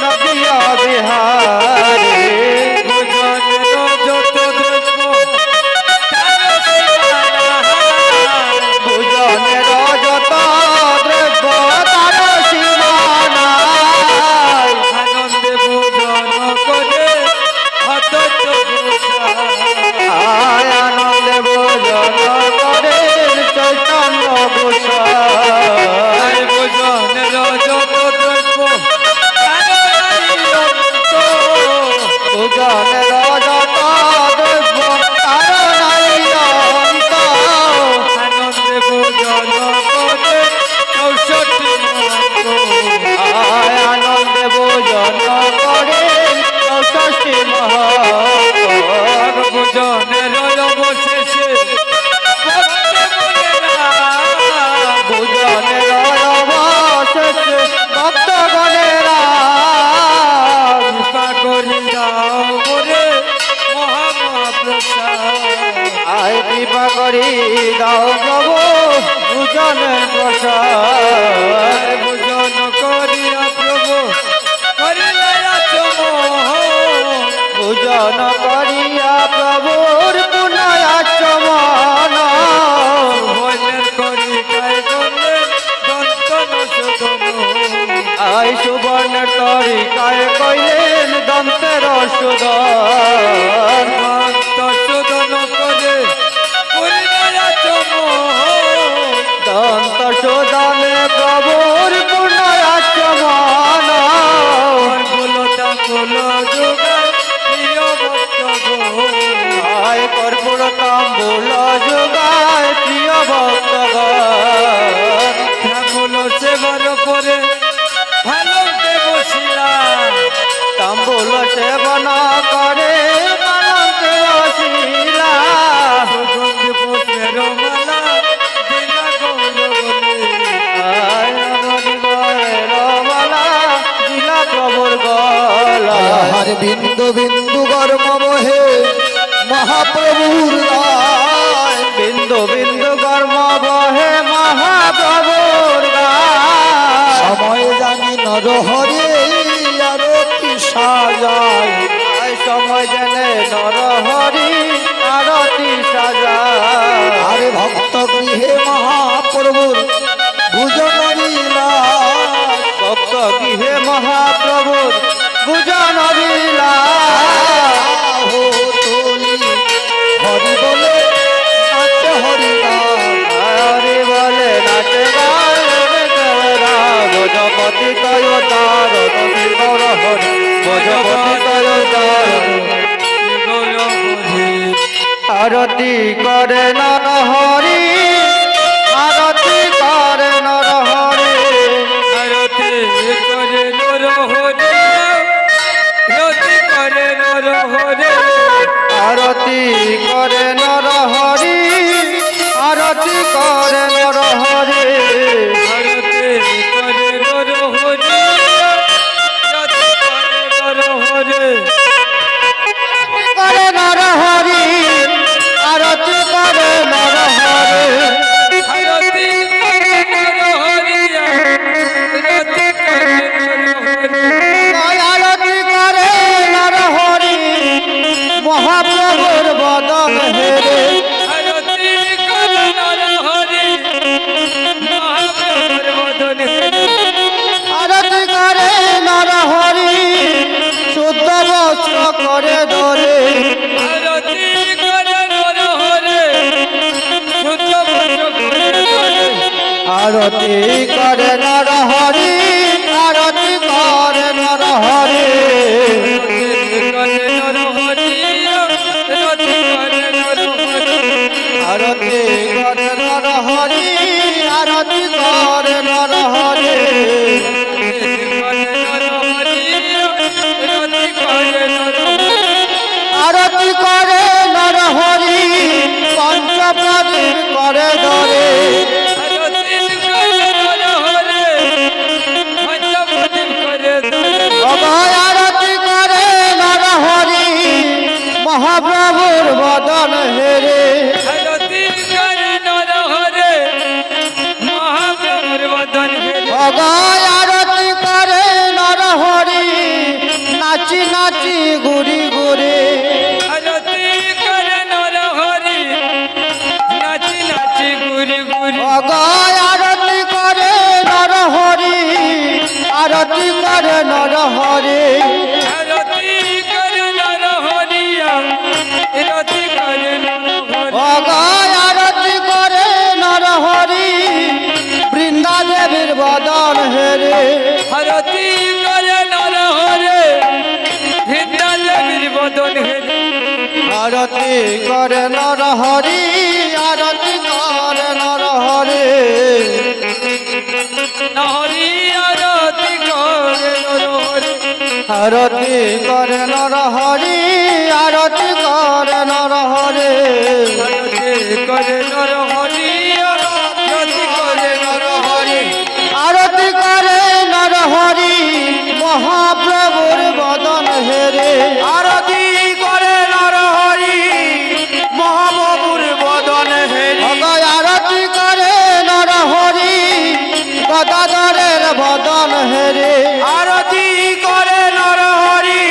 নদিয়া বিহারে ভোজনের যত দ্রব্য তার সীমানা। ভোজনের যত দ্রব্য তার সীমানা আনন্দে ভোজন করে অদ্বৈত গোসাই। আনন্দে ভোজন করে চৈতন্য গোসাই ভোজনের যত দ্রব্য তার অনন্ত। ভোজনের যত দ্রব্য তার নাই অন্ত আনন্দে ভোজন করে 64 মন্ত্র। আনন্দে ভোজন করে 64 মহৎ ভোজনের অবশেষে ভক্তে বলেরা ভোজনের অবশেষে ভক্তগণেরা কৃপা করি দাও মোরে মহাপ্রসাদ। আয় কৃপা করি দাও প্রভু ভোজনের প্রসাদ ভোজন করিয়া প্রভু করিলে চমোহ। ভোজন করিয়া প্রভুর পুনয়াচমন ভোজনের করি কায় গলে দন্তন শোধন। আয় সুবর্ণের তরিকায় কইলেন দন্তের সুদন দন্ত শোধন করে করিলে চমোহ। দন্ত সুদনে প্রভুর পুনয়াচমন ফুলতা ফুল যোগায় প্রিয় ভক্ত গো। আয় কর্পূর তাম্বুল যোগায় প্রিয় ভক্তগণ ফুল সেবার পরে ভালোকে বসিলাম। তাম্বুল সেবন করে মানন্তে বসিলা সুগন্ধি পুষ্পের মালা দিলা গৌরবনে। আয় রমণীময়ের মালা দিলা প্রভুর গলা হর বিন্দু বিন্দু গর্ম বহে মহাপ্রভুর গায়। বিন্দু বিন্দু কর্ম বহে মহাপ্রভুর গায় সময় জানি নরহরে আরতি সাজায়। আয় সময় জেনে নরহরি আরতি সাজায় আরে ভক্ত গৃহে মহাপ্রভুর ভুজন বিলাস। ভক্ত গৃহে মহাপ্রভুর ভুজন বিলাস আহো তোলি হরি বলে নাচে হরিনাম। হরি বলে নাচে গায় ভজপতি তয় তার গৌর হরি ভজপতি তয় তার আরতি করে নর হরি আরতি করে নর হরি আরতি করে নর হরি রতি করে নর হরি। আরতি করে নর হরি আরতি করে নর হরি আরতি করে নর হরি রতি করে নর হরি। করে নর হরি আরতি করে নর হরি আরতি করে নর হরি রতি করে নর হরি। আরতি করে নর হরি মহাপ্রভুর বদন হেরে আরতি করে নর হরি মহাপ্রভুর বদনে। আরতি করে নর হরি শুদ্ধ বস্ত্র করে ধরে আরতি করে নর হরি শুদ্ধ বস্ত্র করে ধরে। আরতি করে নর হরি আরতি করে নর হরি আরতি করে নর হরি আরতি করে নর হরি আরতি করে নর হরি পঞ্চপ্রদীপ করে ধরে করে নর হরি আরতি করে নর হরিয়া আরতি করে নর হরি অগায় আরতি করে নর হরি বৃন্দা দেবীর বদন হেরে আরতি করে নর হরে ভিন্দা দেবীর বদন হেরে আরতি করে নর হরি আরতি করে নর হরি হরি আরতি করে নর হরি আরতি করে নর হরি আরতি করে নর হরি আরতি করে নর হরি আরতি করে নর হরি আরতি করে নর হরি মহাপ্রভুর বদন হেরে আরতি করে নর হরি মহাপ্রভুর বদন হেরি অগয় আরতি করে নর হরি গদাধরের বদন হেরে আরতি করে নর হরি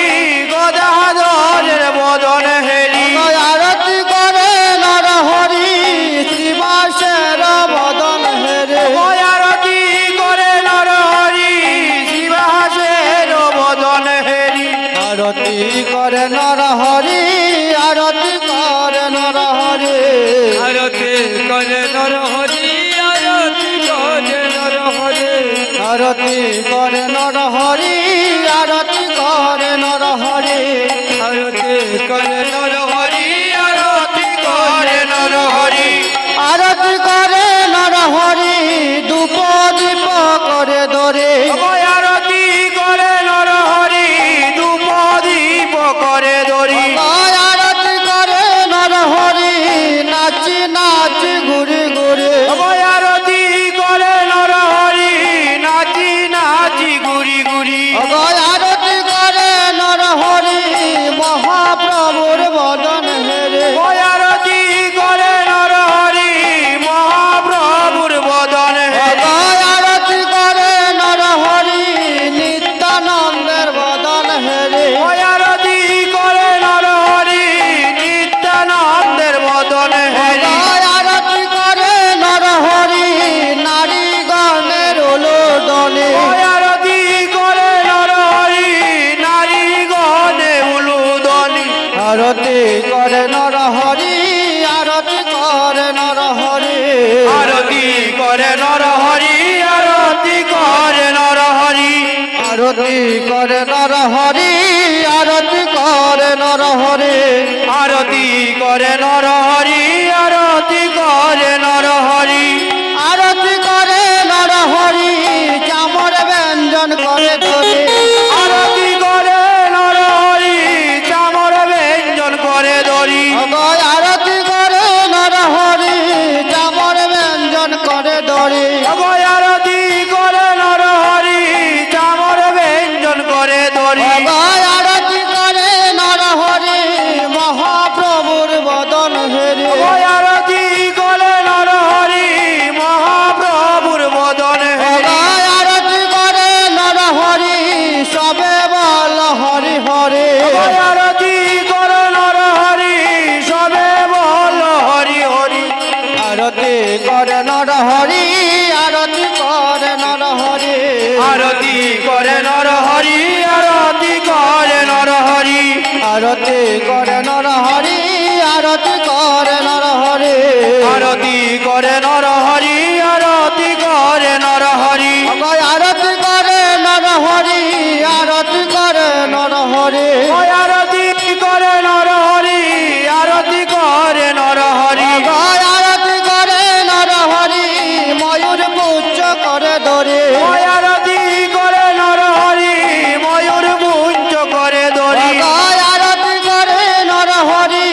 গদাধরের বদন হেরি অগয় আরতি করে নর হরি শ্রীবাসের বদন হেরে আরতি করে নর হরি শিবাসের বদন হেরি আরতি করে নর হরি আরতি করে নর হরি আরতি করে নর হরি আরতি করে নর হরি আরতি করে নর হরি আরতি করে নর হরি আরতি করে নর হরি আরতি করে নর হরি আরতি করে নর হরি ধূপ দীপ করে ধরে আরতি করে নর হরি ধূপ দীপ করে ধরি আরতি করে নর হরি নাচি নাচি ঘুরে ঘুরে আরতি করে নর হরি নাচি নাচি গুড়ি গুড়ি আরতি করে নর হরি মহাপ্রভুর বদন হেরে আরতি করে নর হরি মহাপ্রভুর বদন হেরি আরতি করে নর হরি নিত্যানন্দের বদন হেরে আরতি করে নর হরি নিত্যানন্দের বদন হেরি আরতি করে নর হরি নারীগণের উলুদনে আরতি করে নর হরি নারী গণে উলুদনি আরতি করে নর হরি আরতি করে নর হরি আরতি করে নর হরি আরতি করে নর হরি আরতি করে নর হরি আরতি করে নর হরি আরতি করে নর হরি আরতি করে নর হরি আরতি করে নর হরি চামর ব্যঞ্জন করে ধরে আরতি করে নর হরি চামর ব্যঞ্জন করে ধরি অগয় আরতি করে নর হরি চামর ব্যঞ্জন করে ধরে অভয় আরতি করে নর হরি চামর ব্যঞ্জন করে ধরি অগয় আরতি করে নর হরি মহাপ্রভুর বদন হেরে অভয় আরতি করে নর হরি মহাপ্রভুর বদন হেরি অগয় আরতি করে নর হরি সবে বল হরি হরে অভয় আরতি করে নর হরি সবে বল হরি হরি আরতি করে নর হরি আরতি করে নর হরি আরতি করে নর হরি আরতি করে নর হরি আরতি করে নর হরি আরতি করে নর হরি আরতি করে নর হরি আরতি করে নর হরি অগয় আরতি করে নর হরি আরতি করে নর হরি ওই আরতি করে নর হরি আরতি করে নর হরি অগয় আরতি করে নর হরি ময়ূর পুচ্ছ করে ধরে ওই আরতি করে নর হরি ময়ূর মুঞ্চ করে ধরি অগয় আরতি করে নর হরি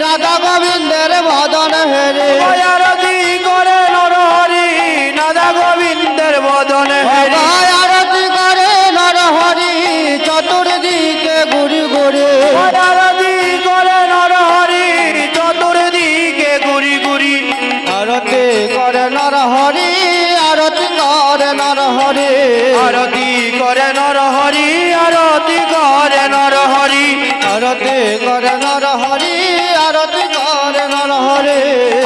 রাধা গোবিন্দের বদন হেরে ওই আরতি করে নর হরি নাদা গোবিন্দের বদন হেরি অগয় আরতি করে নর হরি চতুর্দিকে ঘুরি ঘুরে ওই আরতি করে নর হরি চতুর্দিকে ঘুরি ঘুরি আরতি করে নর হরি আরতি করে নর হরি আরতি করে নর হরি আরতি করে নর হরি আরতি করে নর হরি আরতি করে নর হরি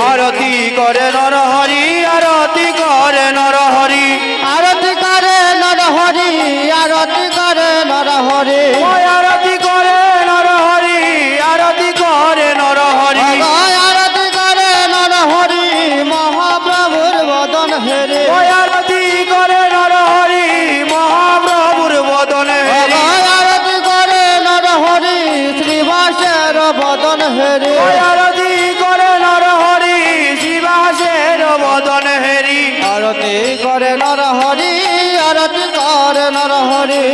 আরতি করে নর হরি আরতি করে নর হরি আরতি করে নর হরি আরতি হরি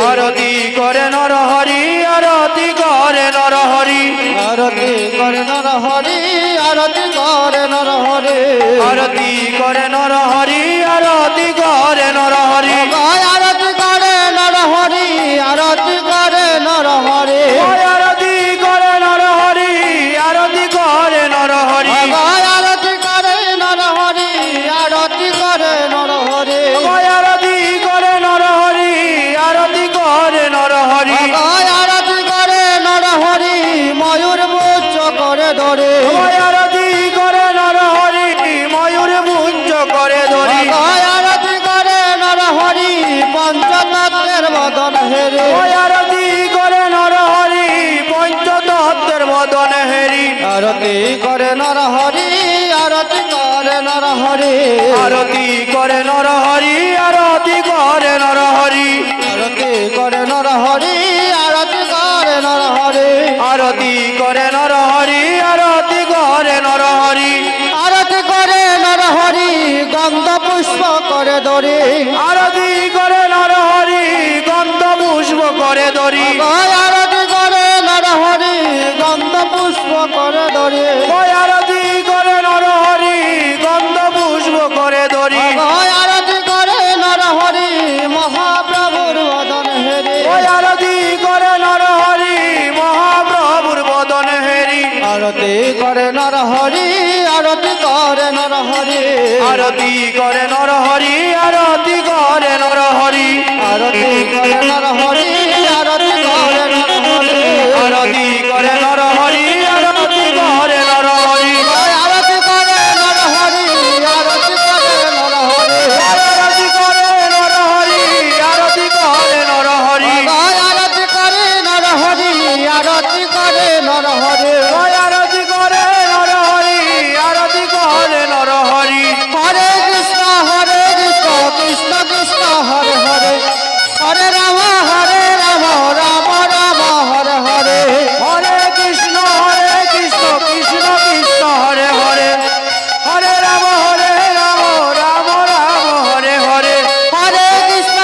আরতি করে নর হরি আরতি করে নর হরি আরতি করে নর হরি আরতি করে নর হরি আরতি করে নর হরি আরতি করে নর হরি আরতি করে নর হরি আরতি করে নর হরি আরতি করে নর হরি আরতি করে নর হরি আরতি করে নর হরি আরতি করে নর হরি আরতি করে নর হরি আরতি করে নর হরি আরতি করে নর হরি ময়ূর মুচ করে ধরে আরতি করে নর হরি ময়ূর মুঞ্জ করে ধরি আরতি করে নর হরি পঞ্চতত্ত্বের বদন হেরে আরতি করে নর হরি পঞ্চতত্ত্বের মদন হেরি আরতি করে নর হরি আরতি করে নর হরি আরতি করে নর হরি আরতি করে নর হরি আরতি করে নর হরি আরতি করে নর হরি আরতি করে নর হরি আরতি করে নর হরি আরতি করে নর হরি গন্ধ পুষ্প করে ধরে আরতি করে নর হরি গন্ধ পুষ্প করে ধরি আরতি করে নর হরি গন্ধ পুষ্প করে ধরে আরতি করে নর হরি গন্ধ পুষ্প করে ধরি আরতি করে নর হরি মহাপ্রভুর বদন হেরে আরতি করে নর হরি মহাপ্রভুর বদন হেরি আরতি করে নর হরি আরতি করে নর হরি আরতি করে নর হরি আরতি করে নর হরি আরতি করে নর হরি আরতি করে নর হরি আরতি করে নর হরি আরতি করে নর হরি আরতি করে নর হরি আরতি করে নর হরি আরতি করে নর হরি আরতি করে নর হরি আরতি করে নর হরি আরতি করে নর হরি আরতি করে নর হরি আরতি করে নর হরি হরে কৃষ্ণ কৃষ্ণ কৃষ্ণ হরে হরে হরে রাম রাম রাম হরে হরে হরে কৃষ্ণ কৃষ্ণ কৃষ্ণ হরে হরে হরে রাম রাম রাম হরে হরে হরে কৃষ্ণ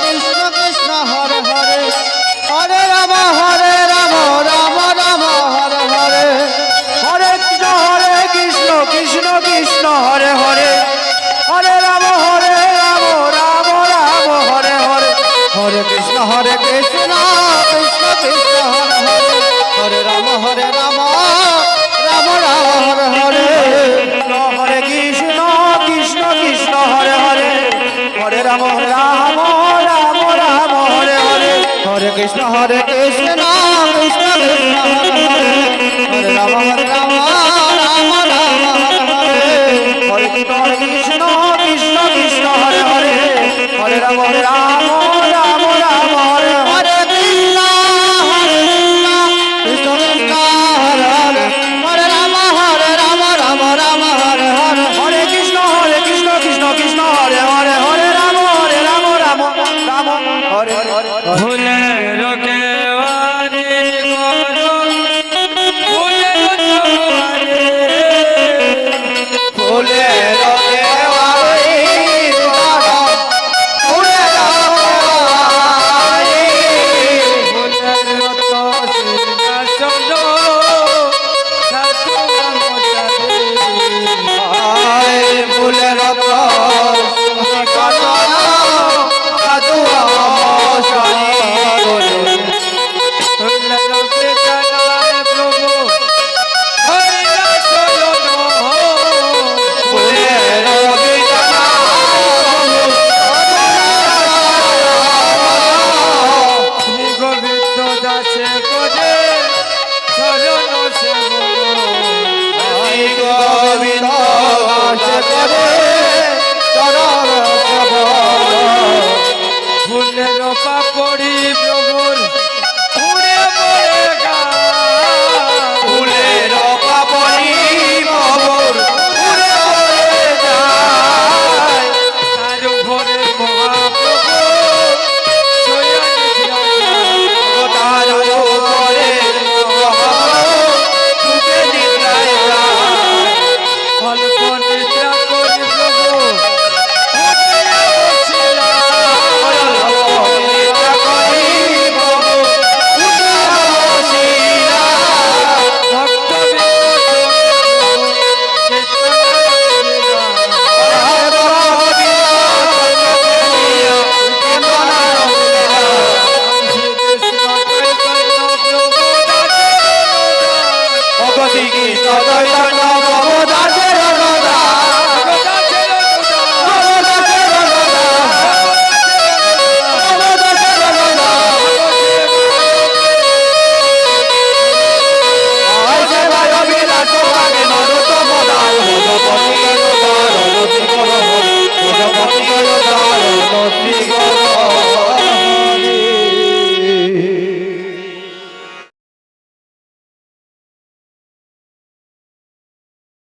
কৃষ্ণ কৃষ্ণ হরে হরে হরে রাম রাম রাম হরে হরে হরে কৃষ্ণ কৃষ্ণ কৃষ্ণ হরে হরে হরে রাম রাম রাম হরে হরে হরে কৃষ্ণ কৃষ্ণ কৃষ্ণ হরে হরে হরে রাম রাম রাম হরে হরে হরে কৃষ্ণ কৃষ্ণ কৃষ্ণ হরে হরে হরে রাম রাম রাম রাম হরে হরে হরে কৃষ্ণ কৃষ্ণ